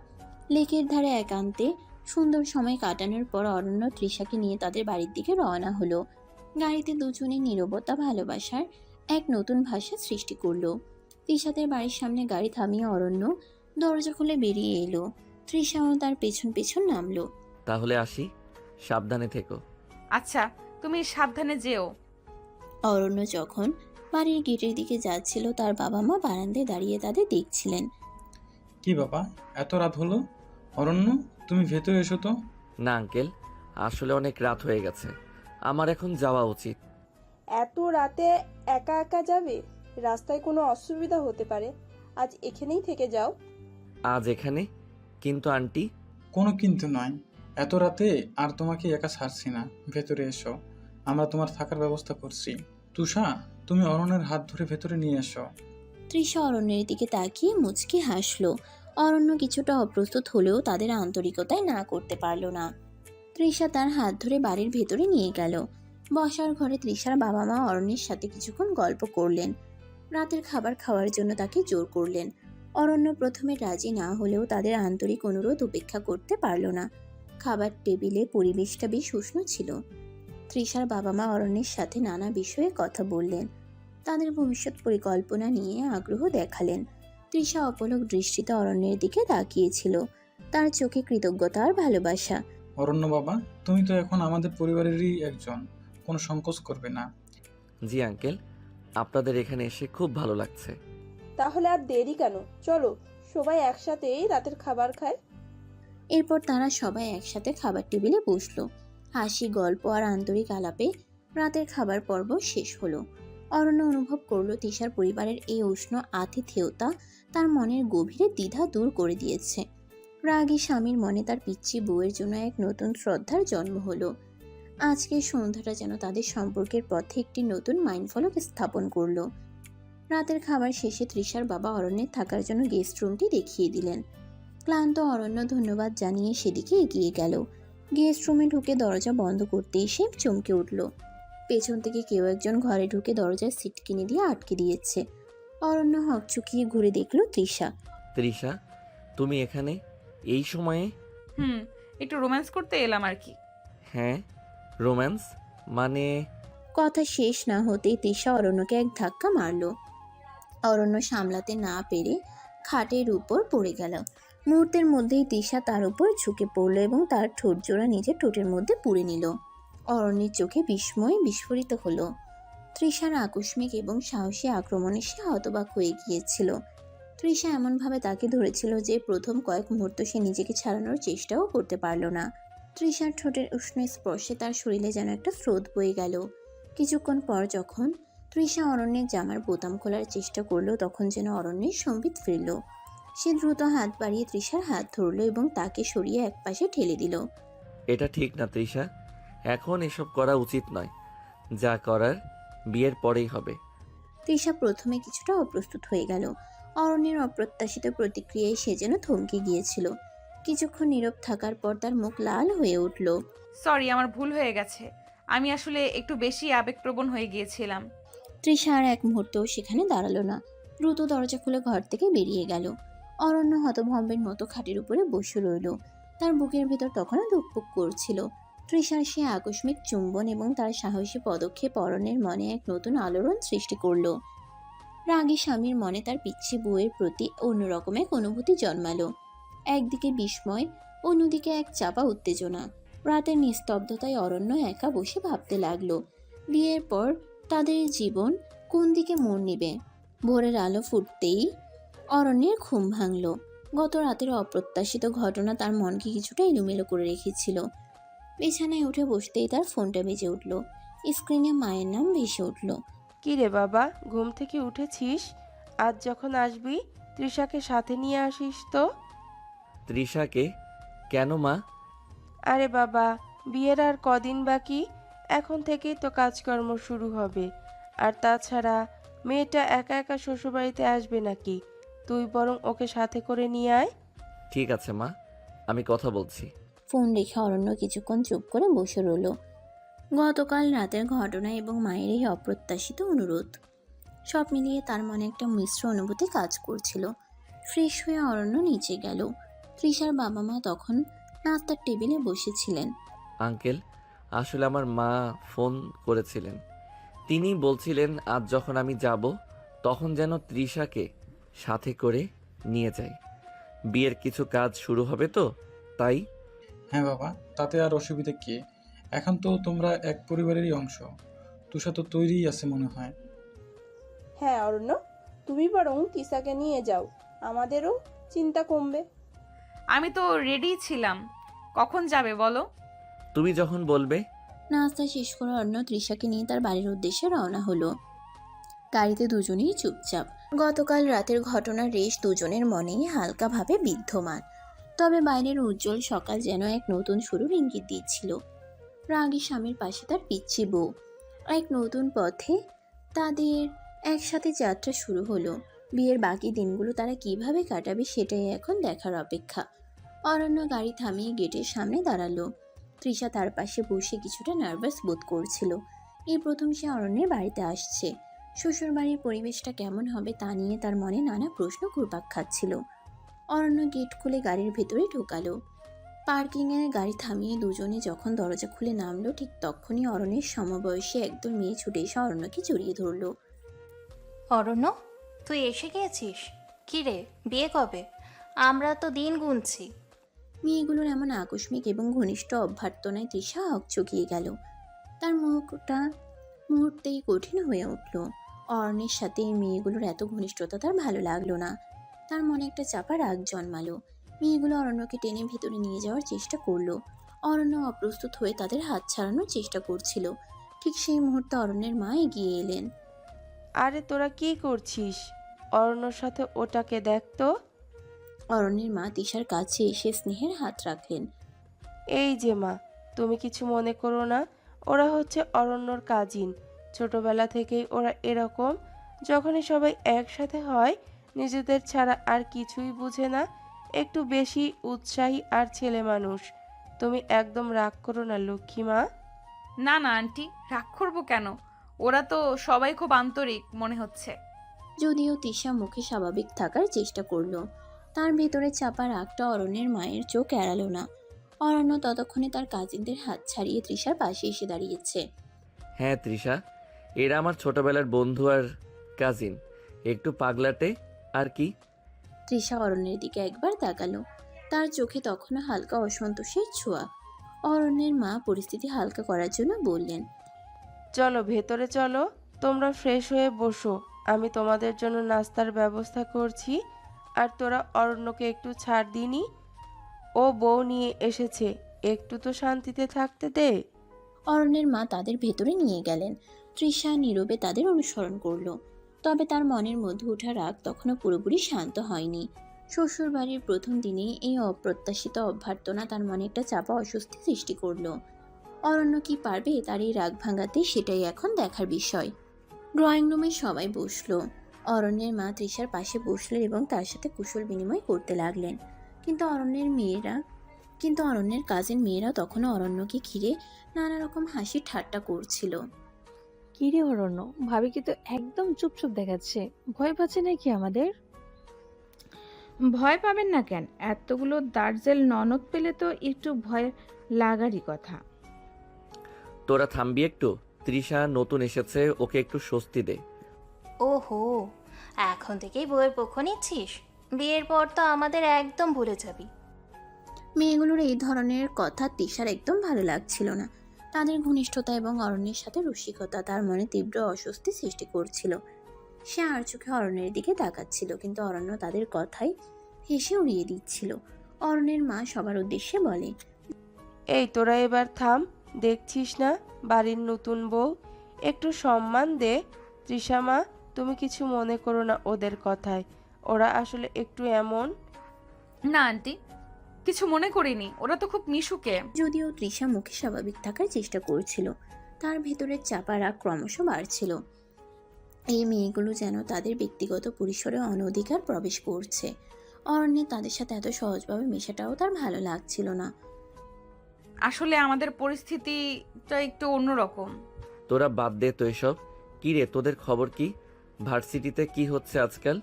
লেকের ধারে একান্তে সুন্দর সময় কাটানোর পর অরণ্য তৃষাকে নিয়ে তাদের বাড়ির দিকে রওনা হলো। গাড়িতে দুজনের নীরবতা ভালোবাসার এক নতুন ভাষা সৃষ্টি করলো। তৃষাদের বাড়ির সামনে গাড়ি থামিয়ে অরণ্য দরজা খুলে বেরিয়ে এলো। তৃষাও তার পেছন পেছন নামলো। তাহলে আসি, সাবধানে থেকো। আচ্ছা, তুমি সাবধানে যেও। অরণ্য যখন বাড়ির গেটের দিকে যাচ্ছিল, তার বাবা মা বারান্দায় দাঁড়িয়ে তাদের দেখছিলেন। কি বাবা, এত রাত হলো? অরণ্য, তুমি ভেতরে এসো তো। না আঙ্কেল, আসলে অনেক রাত হয়ে গেছে, আমার এখন যাওয়া উচিত। এত রাতে একা একা যাবে? রাস্তায় কোনো অসুবিধা হতে পারে, আজ এখানেই থেকে যাও। আজ এখানে? কিন্তু আন্টি। কোনো কিন্তু নয়, এত রাতে আর তোমাকে একা ছাড়ছি না। ভেতরে এসো, আমরা তোমার থাকার ব্যবস্থা করছি। তুষা, তুমি অরণ্যের হাত ধরে ভেতরে নিয়ে এসো। তৃষা অরণ্যের দিকে তাকিয়ে মুচকি হাসলো। অরণ্য কিছুটা অপ্রস্তুত হলেও তাদের আন্তরিকতায় না করতে পারল না। তৃষা তার হাত ধরে বাড়ির ভেতরে নিয়ে গেল। বসার ঘরে তৃষার বাবা মা অরণ্যের সাথে কিছুক্ষণ গল্প করলেন। রাতের খাবার খাওয়ার জন্য তাকে জোর করলেন। অরণ্য প্রথমে রাজি না হলেও তাদের আন্তরিক অনুরোধ উপেক্ষা করতে পারল না। খাবার টেবিলে পরিবেশটা বেশ উষ্ণ ছিল। তৃষার বাবা মা অরণ্যের সাথে নানা বিষয়ে কথা বললেন। তাদের ভবিষ্যৎ পরিকল্পনা নিয়ে আগ্রহ দেখালেন। তৃষা অপলক দৃষ্টিতে অরণ্যের দিকে তাকিয়েছিল, তার চোখে কৃতজ্ঞতা আর ভালোবাসা। অরণ্য বাবা, তুমি তো এখন আমাদের পরিবারেরই একজন, কোনো সংকোচ করবে না। জি আঙ্কেল, আপনাদের এখানে এসে খুব ভালো লাগছে। তাহলে আর দেরি কেন, চলো সবাই একসাথেই রাতের খাবার খায়। এরপর তারা সবাই একসাথে খাবার টেবিলে বসলো। হাসি, গল্প আর আন্তরিক আলাপে রাতের খাবার পর্ব শেষ হলো। অরণ্য অনুভব করলো তৃষার পরিবারের এই উষ্ণ আতিথেয়তা তার মনের গভীরে দ্বিধা দূর করে দিয়েছে। রাগী স্বামীর মনে তার পিচ্চি বউয়ের জন্য এক নতুন শ্রদ্ধার জন্ম হলো। আজকের সন্ধ্যাটা যেন তাদের সম্পর্কের পথে একটি নতুন মাইলফলক স্থাপন করলো। রাতের খাবার শেষে তৃষার বাবা অরণ্যের থাকার জন্য গেস্ট রুমটি দেখিয়ে দিলেন। ক্লান্ত অরণ্য ধন্যবাদ জানিয়ে সেদিকে এগিয়ে গেল। গেস্ট রুমে ঢুকে দরজা বন্ধ করতে এসে চমকে উঠল। পেছন থেকে কেউ একজন ঘরে ঢুকে দরজার সিটকিনি দিয়ে আটকে দিয়েছে। অরণ্য হকচকিয়ে ঘুরে দেখল তৃষা। তৃষা, তুমি এখানে এই সময়ে? একটু রোম্যান্স করতে এলাম আর কি। হ্যাঁ, রোম্যান্স মানে? কথা শেষ না হতেই তৃষা অরণ্যকে এক ধাক্কা মারল। অরণ্য সামলাতে না পেরে খাটের উপর পড়ে গেল। মুহূর্তের মধ্যেই তৃষা তার উপর ঝুঁকে পড়ল এবং তার ঠোঁট জোড়া নিজের ঠোঁটের মধ্যে পুড়ে নিল। অরণ্যের চোখে বিস্ময় বিস্ফোরিত হলো। তৃষার আকস্মিক এবং সাহসী আক্রমণে সে হতবাক হয়ে গিয়েছিল। তৃষা এমনভাবে তাকে ধরেছিল যে প্রথম কয়েক মুহূর্ত সে নিজেকে ছাড়ানোর চেষ্টাও করতে পারল না। তৃষার ঠোঁটের উষ্ণ স্পর্শে তার শরীরে যেন একটা স্রোত বয়ে গেল। কিছুক্ষণ পর যখন তৃষা অরণ্যের জামার বোতাম খোলার চেষ্টা করলো, তখন যেন অরণ্যের সম্বিত ফিরল। সে দ্রুত হাত বাড়িয়ে তৃষার হাত ধরল এবং তাকে সরিয়ে একপাশে ঠেলে দিল। এটা ঠিক না তৃষা, এখন এসব করা উচিত নয়। যা করার বিয়ের পরেই হবে। তৃষা প্রথমে কিছুটা অপ্রস্তুত হয়ে গেল। অরণ্যের অপ্রত্যাশিত প্রতিক্রিয়ায় সে যেন থমকে গিয়েছিল। কিছুক্ষণ নীরব থাকার পর তার মুখ লাল হয়ে উঠল। সরি, আমার ভুল হয়ে গেছে। আমি আসলে একটু বেশি আবেগপ্রবণ হয়ে গিয়েছিলাম। তৃষা আর এক মুহূর্তও সেখানে দাঁড়ালো না, দ্রুত দরজা খুলে ঘর থেকে বেরিয়ে গেল। অরণ্য হতভম্বের মতো খাটের উপরে বসে রইল। তার বুকের ভেতর তখনও ধুকপুক করছিল। তৃষার সে আকস্মিক চুম্বন এবং তার সাহসী পদক্ষেপ অরণ্যের মনে এক নতুন আলোড়ন সৃষ্টি করল। রাগী স্বামীর মনে তার পিচ্ছি বউয়ের প্রতি অন্যরকম এক অনুভূতি জন্মালো। একদিকে বিস্ময়, অন্যদিকে এক চাপা উত্তেজনা। রাতের নিস্তব্ধতায় অরণ্য একা বসে ভাবতে লাগলো, বিয়ের পর তাদের জীবন কোন দিকে মোড় নেবে। ভোরের আলো ফুটতেই অরণ্যের ঘুম ভাঙল। গত রাতের অপ্রত্যাশিত ঘটনা তার মনকে কিছুটা এলোমেলো করে রেখেছিল। বিছানায় উঠে বসতেই তার ফোনটা বেজে উঠল। স্ক্রিনে মায়ের নাম ভেসে উঠল। কি রে বাবা, ঘুম থেকে উঠেছিস? আজ যখন আসবি তৃষাকে সাথে নিয়ে আসিস তো। তৃষাকে? কেন মা? আরে বাবা, বিয়ের আর কদিন বাকি, এখন থেকেই তো কাজকর্ম শুরু হবে। আর তাছাড়া মেয়েটা একা একা শ্বশুরবাড়িতে আসবে নাকি? তুই বরং ওকে সাথে করে নিয়ে আয়। ঠিক আছে মা, আমি কথা বলছি। ফোন রেখে অরণ্য কিছুক্ষণ চুপ করে বসে রইল। গতকাল রাতের ঘটনা এবং মায়ের এই অপ্রত্যাশিত অনুরোধ সব মিলিয়ে তার মনে একটা মিশ্র অনুভূতি কাজ করছিল। ফ্রেশ হয়ে অরণ্য নিচে গেল। তৃষার বাবা মা তখন নাস্তার টেবিলে বসেছিলেন। আঙ্কেল, আসলে আমার মা ফোন করেছিলেন। তিনি বলছিলেন আজ যখন আমি যাব তখন যেন তৃষাকে সাথে করে নিয়ে যাই। বিয়ের কিছু কাজ শুরু হবে তো, তাই। হ্যাঁ বাবা, তাতে আর অসুবিধে কি? এখন তো তোমরা এক পরিবারেরই অংশ। তুষা তো তৈরিই আছে মনে হয়। হ্যাঁ অরণ্য, তুমি বরং তিশাকে নিয়ে যাও, আমাদেরও চিন্তা কমবে। আমি তো রেডি ছিলাম, কখন যাবে বলো? তুমি যখন বলবে। নাস্তা শেষ করে অরণ্য তৃষাকে নিয়ে তার বাড়ির উদ্দেশ্যে রওনা হলো। গাড়িতে দুজনেই চুপচাপ। গতকাল রাতের ঘটনার রেশ দুজনের মনেই হালকাভাবে বিদ্যমান। তবে বাইরের উজ্জ্বল সকাল যেন এক নতুন শুরুর ইঙ্গিত দিচ্ছিল। রাগী স্বামীর পাশে তার পিচ্ছি বউ। এক নতুন পথে তাদের একসাথে যাত্রা শুরু হলো। বিয়ের বাকি দিনগুলো তারা কিভাবে কাটাবে সেটাই এখন দেখার অপেক্ষা। অরণ্য গাড়ি থামিয়ে গেটের সামনে দাঁড়ালো। তৃষা তার পাশে বসে কিছুটা নার্ভাস বোধ করছিল। এই প্রথম সে অরণ্যের বাড়িতে আসছে। শ্বশুরবাড়ির পরিবেশটা কেমন হবে তা নিয়ে তার মনে নানা প্রশ্ন ঘুরপাক খাচ্ছিল। অরণ্য গেট খুলে গাড়ির ভেতরে ঢোকালো। পার্কিংয়ে গাড়ি থামিয়ে দুজনে যখন দরজা খুলে নামলো, ঠিক তখনই অরণ্যের সমবয়সী একদল মেয়ে ছুটে এসে অরণ্যকে জড়িয়ে ধরলো। অরণ্য, তুই এসে গিয়েছিস? কি রে, বিয়ে কবে? আমরা তো দিন গুনছি। মেয়েগুলোর এমন আকস্মিক এবং ঘনিষ্ঠ অভ্যর্থনায় তৃষা হকচকিয়ে গেল। তার মুখটা মুহূর্তেই কঠিন হয়ে উঠল। অরণ্যের সাথে এই মেয়েগুলোর এত ঘনিষ্ঠতা তার ভালো লাগলো না। তার মনে একটা চাপা রাগ জন্মালো। মেয়েগুলো অরণ্যকে টেনে ভেতরে নিয়ে যাওয়ার চেষ্টা করলো। অরণ্য অপ্রস্তুত হয়ে তাদের হাত ছাড়ানোর চেষ্টা করছিল। ঠিক সেই মুহূর্তে অরণ্যের মা এগিয়ে এলেন। আরে তোরা কি করছিস? অরণ্যর সাথে ওটাকে দেখ তো। অরণ্যের মা তৃষার কাছে এসে স্নেহের হাত রাখলেন। এই যে মা, তুমি কিছু মনে করো না, ওরা হচ্ছে অরণ্যর কাজিন। ছোটবেলা থেকেই ওরা এরকম, যখনই সবাই একসাথে হয় নিজেদের ছাড়া আর কিছুই বুঝে না, একটু বেশি উৎসাহী আর ছেলে মানুষ। তুমি একদম রাগ করো না লক্ষ্মী মা। না না আন্টি, রাগ করবো কেন? ওরা তো সবাই খুব আন্তরিক মনে হচ্ছে। যদিও তৃষা মুখে স্বাভাবিক থাকার চেষ্টা করলো, তার ভেতরে চাপা রাগটা অরণ্যের মায়ের চোখ এড়ালো না। অরণ্য ততক্ষণে তার কাজিনদের হাত ছাড়িয়ে তৃষার পাশে এসে দাঁড়িয়েছে। হ্যাঁ তৃষা, এরা আমার ছোটবেলার বন্ধু আর কাজিন। একটু পাগলাটে আর কি। তৃষা অরণ্যের দিকে একবার তাকালো। তার চোখে তখনও হালকা অসন্তোষের ছোঁয়া। অরণ্যের মা পরিস্থিতি হালকা করার জন্য বললেন, চলো ভেতরে চলো, তোমরা ফ্রেশ হয়ে বসো, আমি তোমাদের জন্য নাস্তার ব্যবস্থা করছি। আর তোরা অরণ্যকে একটু ছাড় দিনি, ও বউ নিয়ে এসেছে, একটু তো শান্তিতে থাকতে দে। অরণ্যের মা তাদের ভেতরে নিয়ে গেলেন। তৃষা নীরবে তাদের অনুসরণ করলো। তবে তার মনের মধ্যে ওঠা রাগ তখনও পুরোপুরি শান্ত হয়নি। শ্বশুরবাড়ির প্রথম দিনে এই অপ্রত্যাশিত অভ্যর্থনা তার মনে একটা চাপা অস্বস্তি সৃষ্টি করলো। অরণ্য কি পারবে তার এই রাগ ভাঙাতে, সেটাই এখন দেখার বিষয়। ড্রয়িং রুমে সবাই বসলো। অরণ্যের মা তৃষার পাশে বসলেন এবং তার সাথে কুশল বিনিময় করতে লাগলেন। কিন্তু অরণ্যের কাজিন মেয়েরা তখনও অরণ্যকে ঘিরে নানা রকম হাসি ঠাট্টা করছিল। কিরে অরণ্য, ভাবিকে তো একদম চুপচুপ দেখাচ্ছে, ভয় পাচ্ছে নাকি আমাদের? ভয় পাবেন না কেন? এতগুলো দার্জেল ননদ পেলে তো একটু ভয় লাগারই কথা। তোরা থামবি একটু। তৃষা নতুন এসেছে, ওকে একটু স্বস্তি দে। ওহো, এখন থেকেই বউয়ের পক্ষ নিচ্ছিস? বিয়ের পর তো আমাদের একদম ভুলে যাবি। মেয়েগুলোর এই ধরনের কথা তৃষার একদম ভালো লাগছিল না। তাদের ঘনিষ্ঠতা এবং অরণ্যের সাথে রসিকতা তার মনে তীব্র অস্বস্তি সৃষ্টি করছিল। সে আর চোখে অরণ্যের দিকে তাকাচ্ছিল, কিন্তু অরণ্য তাদের কথাই হেসে উড়িয়ে দিচ্ছিল। অরণ্যের মা সবার উদ্দেশ্যে বলে, এই তোরা এবার থাম, দেখছিস না বাড়ির নতুন বউ, একটু সম্মান দে। তৃষা মা, তুমি কিছু মনে করো না ওদের কথায়, ওরা আসলে একটু এমন। না আন্টি, কিছু মনে করিনি, ওরা তো খুব মিশুকে। যদিও তৃষা মুখে স্বাভাবিক থাকার চেষ্টা করছিল, তার ভেতরের চাপা রাগ ক্রমশ বাড়ছিল। এই মেয়েগুলো যেন তাদের ব্যক্তিগত পরিসরে অনধিকার প্রবেশ করছে। অরণ্যের তাদের সাথে এত সহজভাবে মেশাটাও তার ভালো লাগছিল না। আসলে আমাদের পরিস্থিতিটা একটু অন্যরকম। তোরা বাদ দে তো এসব। কি রে, তোদের খবর কি? ভার্সিটিতে কি হচ্ছে আজকাল?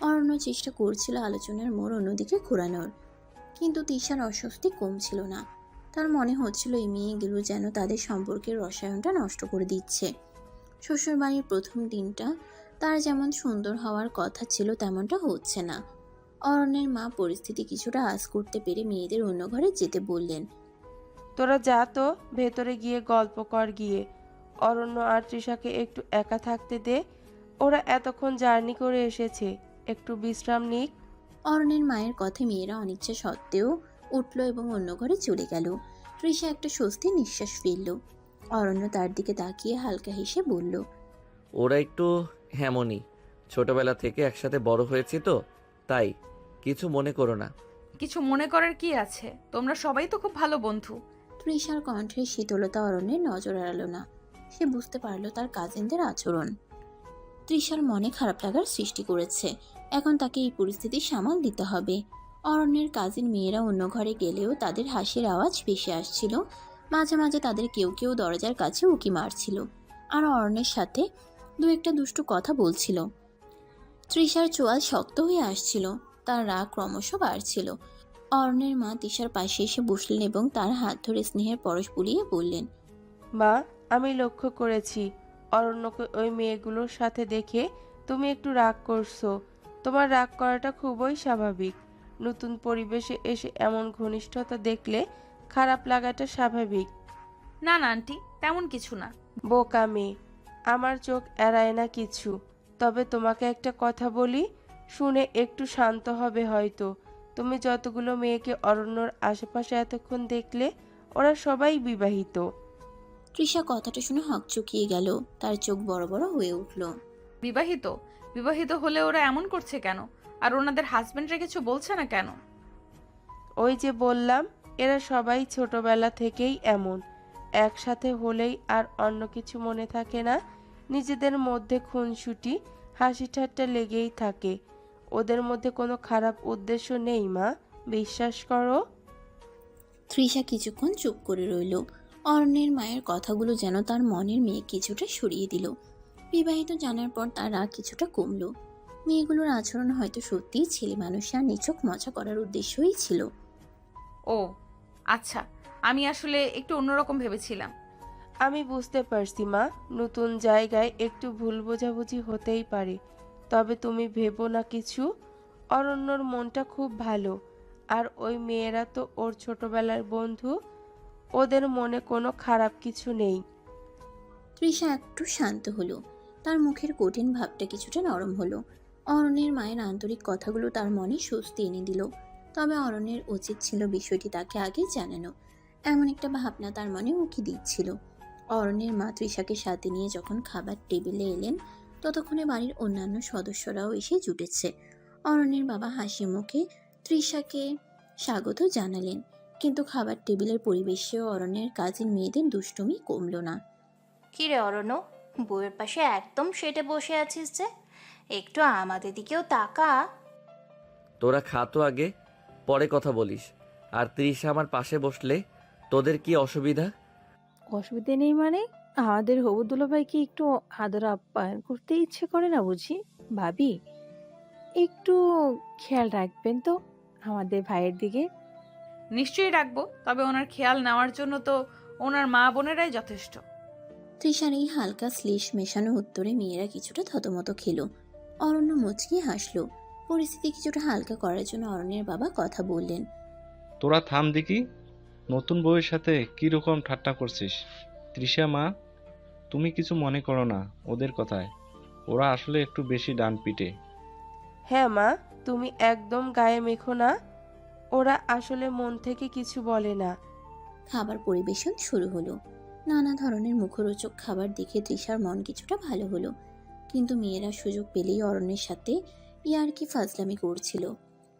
অরণ্য চেষ্টা করছিল আলোচনার মোড় অন্যদিকে ঘোরানোর, কিন্তু তিশার অস্বস্তি কমছিল না। তার মনে হচ্ছিল এই মেয়েগুলো যেন তাদের সম্পর্কের রসায়নটা নষ্ট করে দিচ্ছে। শ্বশুরবাড়ির প্রথম দিনটা তার যেমন সুন্দর হওয়ার কথা ছিল তেমনটা হচ্ছে না। অরণ্যের মা পরিস্থিতি কিছুটা আঁচ করতে পেরে মেয়েদের অন্য ঘরে যেতে বললেন। তোরা যা তো, ভেতরে গিয়ে গল্প কর গিয়ে। অরণ্য আর তৃষাকে একটু একা থাকতে দে। ওরা এতক্ষণ জার্নি করে এসেছে, একটু বিশ্রাম নিক। অরণ্যের মায়ের কথায় মেয়েরা অনিচ্ছা সত্ত্বেও উঠল এবং অন্য ঘরে চলে গেল। তৃষা একটা স্বস্তির নিঃশ্বাস ফেলল। অরণ্য তার দিকে তাকিয়ে হালকা হেসে বলল, ওরা একটু হেমনই, ছোটবেলা থেকে একসাথে বড় হয়েছি তো, তাই কিছু মনে করো না। কিছু মনে করার কি আছে, তোমরা সবাই তো খুব ভালো বন্ধু। তৃষার কণ্ঠের শীতলতা অরণ্যের নজর এড়ালো না। সে বুঝতে পারল তার কাজিনদের আচরণ তৃষার মনে খারাপ লাগার সৃষ্টি করেছে। এখন তাকে এই পরিস্থিতি সামাল দিতে হবে। অরণ্যের কাজিন মেয়েরা অন্য ঘরে গেলেও তাদের হাসির আওয়াজ ভেসে আসছিল। মাঝে মাঝে তাদের কেউ কেউ দরজার কাছে উকি মারছিল আর অরণ্যের সাথে দু একটা দুষ্টু কথা বলছিল। তৃষার চোয়াল শক্ত হয়ে আসছিল, তার রাগ ক্রমশ বাড়ছিল। অরণ্যের মা তৃষার পাশে এসে বসলেন এবং তার হাত ধরে স্নেহের পরশ বুলিয়ে বললেন, মা, আমি লক্ষ্য করেছি অরণ্যকে ওই মেয়েগুলোর সাথে দেখে তুমি একটু রাগ করছো। তোমার রাগ করাটা খুবই স্বাভাবিক। নতুন পরিবেশে এসে এমন ঘনিষ্ঠতা দেখলে খারাপ লাগাটা স্বাভাবিক। না না আন্টি, তেমন কিছু না। বোকা মেয়ে, আমার চোখ এড়ায় না কিছু। তবে তোমাকে একটা কথা বলি, শুনে একটু শান্ত হবে হয়তো। তুমি যতগুলো মেয়েকে অরণ্যর আশেপাশে এতক্ষণ দেখলে, ওরা সবাই বিবাহিত। তৃষা কথাটা শুনে হকচকিয়ে গেল, তার চোখ বড় বড় হয়ে উঠল। বিবাহিত? বিবাহিত হলে ওরা এমন করছে কেন? আর ওনাদের হাজবেন্ডরা কিছু বলছে না কেন? ওই যে বললাম, এরা সবাই ছোটবেলা থেকেই এমন। একসাথে হলেই আর অন্য কিছু মনে থাকে না। নিজেদের মধ্যে খুনসুটি, হাসি ঠাট্টা লেগেই থাকে। ওদের মধ্যে কোনো খারাপ উদ্দেশ্য নেই মা, বিশ্বাস করো। তৃষা কিছুক্ষণ চুপ করে রইল। অরণ্যের মায়ের কথাগুলো যেন তার মনের মেয়ে কিছুটা সরিয়ে দিল। বিবাহিত জানার পর তার রাগ কিছুটা কমলো। মেয়েগুলোর আচরণ হয়তো সত্যিই ছেলে মানুষ আর নিছক মজা করার উদ্দেশ্যই ছিল। ও আচ্ছা, আমি আসলে একটু অন্যরকম ভেবেছিলাম। আমি বুঝতে পারছি মা, নতুন জায়গায় একটু ভুল বোঝাবুঝি হতেই পারে। তবে তুমি ভেবো না কিছু। অরণ্যর মনটা খুব ভালো, আর ওই মেয়েরা তো ওর ছোটবেলার বন্ধু। ওদের মনে কোনো খারাপ কিছু নেই। তৃষা একটু শান্ত হলো, তার মুখের কঠিন ভাবটা কিছুটা নরম হলো। অরণ্যের মায়ের আন্তরিক কথাগুলো তার মনে স্বস্তি এনে দিল। তবে অরণ্যের উচিত ছিল বিষয়টি তাকে আগে জানানো। এমন একটা ভাবনা তার মনে উকি দিচ্ছিল। অরণ্যের মা তৃষাকে সাথে নিয়ে যখন খাবার টেবিলে এলেন, ততক্ষণে বাড়ির অন্যান্য সদস্যরাও এসে জুটেছে। অরণ্যের বাবা হাসি মুখে তৃষাকে স্বাগত জানালেন, কিন্তু খাবার টেবিলের পরিবেশেও অরণ্যের কাজিন মেয়েদের দুষ্টুমি কমল না। কি রে অরণ্য, বউয়ের পাশে একদম সেটে বসে আছিস যে? একটু আমাদের দিকেও তাকা। তোরা খা তো আগে, পরে কথা বলিস। আর তৃষা আমার পাশে বসলে তোদের কি অসুবিধা? অসুবিধে নেই মানে? আমাদের হবু দুলাভাইকে একটু আদর আপ্যায়ন করতে ইচ্ছে করে না বুঝি? ভাবি, একটু খেয়াল রাখবেন তো আমাদের ভাইয়ের দিকে। নিশ্চয়ই রাখবো, তবে ওনার খেয়াল নেওয়ার জন্য তো ওনার মা বোনেরাই যথেষ্ট। তৃষার এই হালকা শ্লেষ মেশানো উত্তরে মেয়েরা কিছুটা থতমত খেল। অরণ্য মুচকি হাসল। পরিস্থিতি কিছুটা হালকা করার জন্য অরণ্যের বাবা কথা বললেন, তোরা থাম দেখি, নতুন বউয়ের সাথে কি রকম ঠাট্টা করছিস? তৃষা মা, তুমি কিছু মনে করো না ওদের কথায়। ওরা আসলে একটু বেশি ডান পিটে। হ্যাঁ মা, তুমি একদম গায়ে মেখো না। ওরা আসলে মন থেকে কিছু বলে না। খাবার পরিবেশন শুরু হলো। নানা ধরনের মুখরোচক খাবার দেখে তৃষার মন কিছুটা ভালো হলো, কিন্তু মেয়েরা সুযোগ পেলেই অরণ্যের সাথে ইয়ার্কি ফাজলামি করছিল।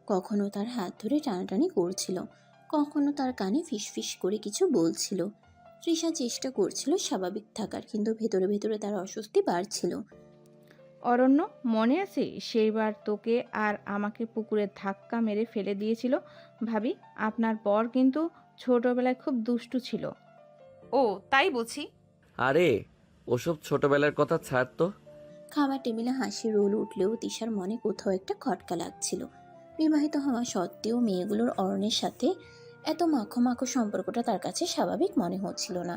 কখনো তার হাত ধরে টানাটানি করছিল, কখনো তার কানে ফিসফিস করে কিছু বলছিল। তৃষা চেষ্টা করছিল স্বাভাবিক থাকার, কিন্তু ভেতরে ভেতরে তার অস্বস্তি বাড়ছিল। অরণ্য, মনে আছে সেইবার তোকে আর আমাকে পুকুরে ধাক্কা মেরে ফেলে দিয়েছিল? ভাবি, আপনার বর কিন্তু ছোটবেলায় খুব দুষ্টু ছিল। ও তাই বুঝি? আরে ওসব ছোটবেলার কথা ছাড় তো। খাবার টেবিলে হাসি রোল উঠলেও তিশার মনে কোথাও একটা খটকা লাগছিল। বিবাহিত হওয়া সত্ত্বেও মেয়েগুলোর অরণ্যের সাথে এত মাখো মাখো সম্পর্কটা তার কাছে স্বাভাবিক মনে হচ্ছিল না।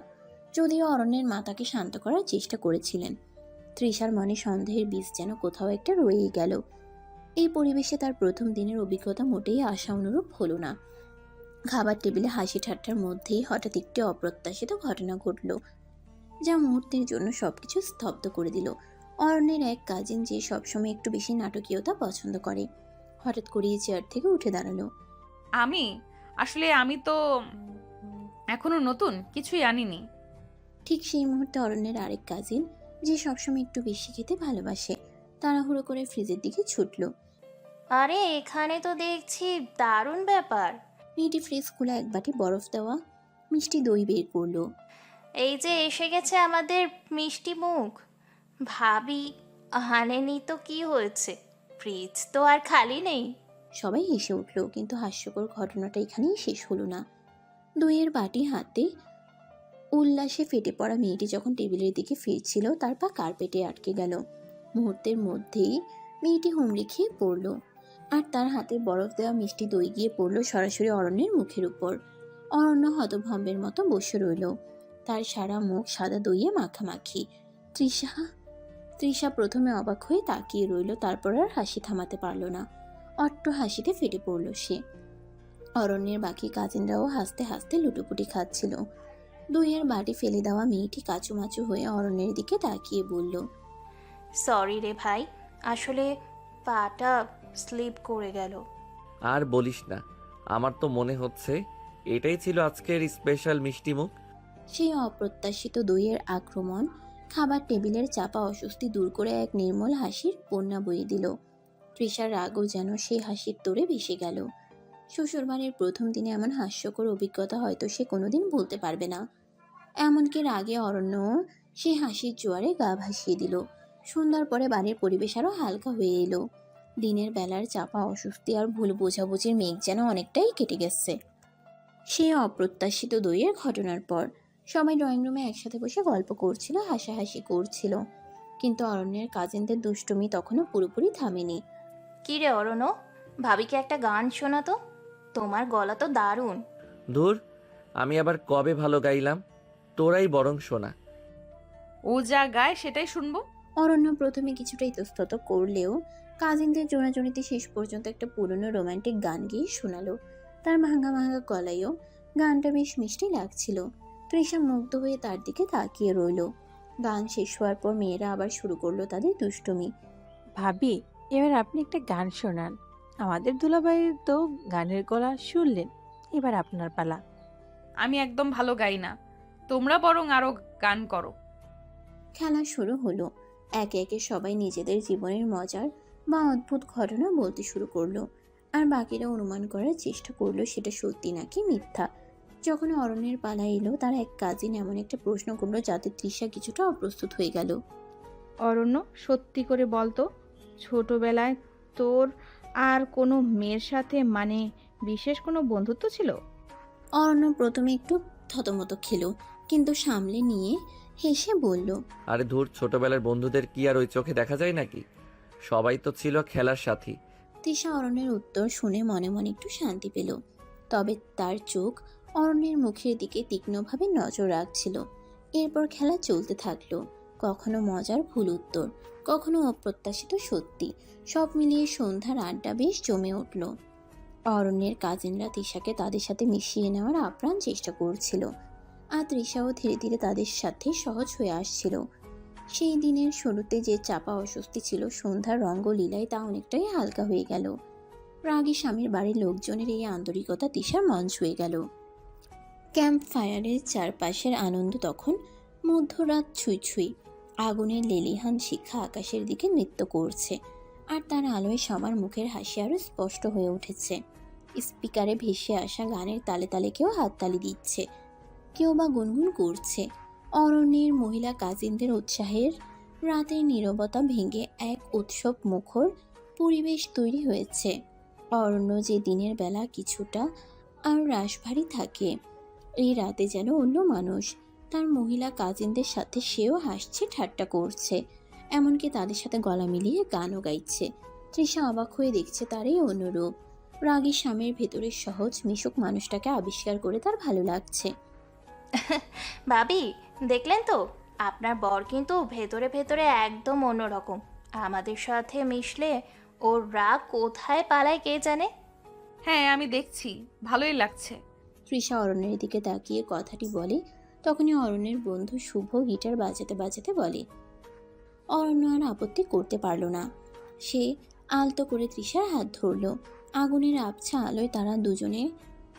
যদিও অরণ্যের মা তাকে শান্ত করার চেষ্টা করেছিলেন, তৃষার মনে সন্দেহের বীজ যেন কোথাও একটা রয়েই গেল। এই পরিবেশে তার প্রথম দিনের অভিজ্ঞতা মোটেই আশা অনুরূপ হলো না। খাবার টেবিলে হাসি ঠাট্টার মধ্যেই হঠাৎ একটি অপ্রত্যাশিত ঘটনা ঘটল, যা মুহূর্তের জন্য সবকিছু স্তব্ধ করে দিল। অরণ্যের এক কাজিন, যে সবসময় একটু বেশি নাটকীয়তা পছন্দ করে, হঠাৎ করেই চেয়ার থেকে উঠে দাঁড়ালো। আমি তো এখনো নতুন, কিছুই আনিনি। ঠিক সেই মুহূর্তে অরণ্যের আরেক কাজিন, যে সবসময় একটু বেশি খেতে ভালোবাসে, তাড়াহুড়ো করে ফ্রিজের দিকে ছুটল। আরে এখানে তো দেখছি দারুণ ব্যাপার। মেয়েটি ফ্রিজ খুলে এক বাটি বরফ দেওয়া মিষ্টি দই বের করলো। এই যে এসে গেছে আমাদের মিষ্টি মুখ। ভাবি, আনেনি তো কি হয়েছে, ফ্রিজ তো আর খালি নেই। সবাই হেসে উঠল, কিন্তু হাস্যকর ঘটনাটা এখানেই শেষ হলো না। দইয়ের বাটি হাতে উল্লাসে ফেটে পড়া মেয়েটি যখন টেবিলের দিকে ফিরছিল, তার পা কার্পেটে আটকে গেল। মুহূর্তের মধ্যেই মেয়েটি হুমড়ি খেয়ে পড়ল, আর তার হাতে বরফ দেওয়া মিষ্টি দই গিয়ে পড়ল সরাসরি অরণ্যের মুখের উপর। অরণ্য হতভম্বের মতো বসে রইল, তার সারা মুখ সাদা দইয়ে মাখামাখি। তৃষা প্রথমে অবাক হয়ে তাকিয়ে রইল, তারপর আর হাসি থামাতে পারল না। অট্ট হাসিতে ফেটে পড়ল সে। অরণ্যের বাকি কাজিনরাও হাসতে হাসতে লুটোপুটি খাচ্ছিল। দইয়ের বাটি ফেলে দেওয়া মেয়েটি কাচুমাচু হয়ে অরণ্যের দিকে তাকিয়ে বলল, সরি রে ভাই, আসলে পাটা স্লিপ করে গেল। আর বলিস না, আমার তো মনে হচ্ছে এটাই ছিল আজকের স্পেশাল মিষ্টিমুখ। সেই অপ্রত্যাশিত দইয়ের আক্রমণ খাবার টেবিলের চাপা অস্বস্তি দূর করে এক নির্মল হাসির বন্যা বয়ে দিল। তৃষার রাগও যেন সেই হাসির তোড়ে ভেসে গেল। শ্বশুরবাড়ির প্রথম দিনে এমন হাস্যকর অভিজ্ঞতা হয়তো সে কোনোদিন ভুলতে পারবে না। এমনকি রাগে অরণ্য সেই হাসির জোয়ারে গা ভাসিয়ে দিল। সন্ধ্যার পরে বাড়ির পরিবেশ আরও হালকা হয়ে এলো। দিনের বেলার চাপা অস্বস্তি আর ভুল বোঝাবুঝির মেঘ যেন অনেকটাই কেটে গেছে সেই অপ্রত্যাশিত দইয়ের ঘটনার পর। সবাই ড্রয়িং রুমে একসাথে বসে গল্প করছিল, হাসাহাসি করছিল, কিন্তু অরণ্যের কাজিনদের দুষ্টুমি তখনও পুরোপুরি থামেনি। কি রে অরণ্য, ভাবিকে একটা গান শোনা তো, তোমার গলা তো দারুণ। ধুর, আমি আবার কবে ভালো গাইলাম? তোরাই বরং শোনা। ও যা গায় সেটাই শুনবো। অরণ্য প্রথমে কিছুটা ইতস্তত করলেও কাজিনদের জোড়াজোড়িতে শেষ পর্যন্ত একটা পুরনো রোমান্টিক গান গিয়ে শোনালো। তার ভাঙা ভাঙা গলায়ও গানটা বেশ মিষ্টি লাগছিল। তৃষা মুগ্ধ হয়ে তার দিকে তাকিয়ে রইল। গান শেষ হওয়ার পর মেয়েরা আবার শুরু করলো তাদের দুষ্টুমি। ভাবি, এবার আপনি একটা গান শোনান। আমাদের দুলাভাইয়ের তো গানের গলা শুনলেন, এবার আপনার পালা। আমি একদম ভালো গাই না, তোমরা বরং আরো গান করো। খেলা শুরু হলো। একে একে সবাই নিজেদের জীবনের মজার বা অদ্ভুত ঘটনা বলতে শুরু করলো, আর বাকিরা অনুমান করার চেষ্টা করলো সেটা সত্যি নাকি মিথ্যা। যখন অরণ্যের পালা এলো, তার এক কাজিন এমন একটা প্রশ্ন করলো যাতে তৃষা কিছুটা অপ্রস্তুত হয়ে গেল। অরণ্য, সত্যি করে বলতো, ছোটবেলায় তোর আর কোনো মেয়ের সাথে মানে বিশেষ কোনো বন্ধুত্ব ছিল? অরণ্য প্রথমে একটু থতমত খেলো, কিন্তু সামলে নিয়ে হেসে বলল, আরে ধুর, ছোটবেলার বন্ধুদের কি আর ওই চোখে দেখা যায় নাকি? সবাই তো ছিল খেলার সাথী। তৃষা অরণ্যের উত্তর শুনে মনে মনে একটু শান্তি পেল, তবে তার চোখ অরণ্যের মুখের দিকে তীক্ষ্ণভাবে নজর রাখছিল। এরপর খেলা চলতে থাকলো, কখনো মজার ভুল উত্তর, কখনো অপ্রত্যাশিত সত্যি। সব মিলিয়ে সন্ধ্যার আড্ডা বেশ জমে উঠল। অরণ্যের কাজিনরা তৃষাকে তাদের সাথে মিশিয়ে নেওয়ার আপ্রাণ চেষ্টা করছিল, আর তৃষাও ধীরে ধীরে তাদের সাথে সহজ হয়ে আসছিল। সেই দিনের শুরুতে যে চাপা অস্বস্তি ছিল, সন্ধ্যার রঙ্গলীলায় তা অনেকটাই হালকা হয়ে গেল। রাগী স্বামীর বাড়ির লোকজনের এই আন্তরিকতা তৃষার মন ছুঁয়ে গেল। ক্যাম্প ফায়ারের চারপাশের আনন্দ তখন মধ্যরাত ছুঁই ছুঁই। আগুনের লেলিহান শিখা আকাশের দিকে নৃত্য করছে, আর তার আলোয় সবার মুখের হাসি আরও স্পষ্ট হয়ে উঠেছে। স্পিকারে ভেসে আসা গানের তালে তালে কেউ হাততালি দিচ্ছে, কেউ বা গুনগুন করছে। অরণ্যের মহিলা কাজিনদের উৎসাহের রাতের নীরবতা ভেঙে এক উৎসব মুখর পরিবেশ তৈরি হয়েছে। অরণ্য যে দিনের বেলা কিছুটা আর রাশভারী থাকে, এই রাতে যেন অন্য মানুষ। তার মহিলা কাজিনদের সাথে সেও হাসছে, ঠাট্টা করছে, এমনকি তাদের সাথে গলা মিলিয়ে গানও গাইছে। তৃষা অবাক হয়ে দেখছে তার এই অনুরূপ। রাগী স্বামীর ভেতরের সহজ মিশুক মানুষটাকে আবিষ্কার করে তার ভালো লাগছে। ভাবি, দেখলেন তো আপনার বর কিন্তু ভেতরে ভেতরে একদম অন্যরকম। আমাদের সাথে মিশলে ওর রাগ কোথায় পালায় কে জানে। হ্যাঁ, আমি দেখছি, ভালোই লাগছে। তৃষা অরণ্যের দিকে তাকিয়ে কথাটি বলে, তখনই অরণ্যের বন্ধু শুভ গিটার বাজাতে বাজাতে বলে। অরণ্য আর আপত্তি করতে পারল না। সে আলতো করে তৃষার হাত ধরল। আগুনের আবছা আলোয় তারা দুজনে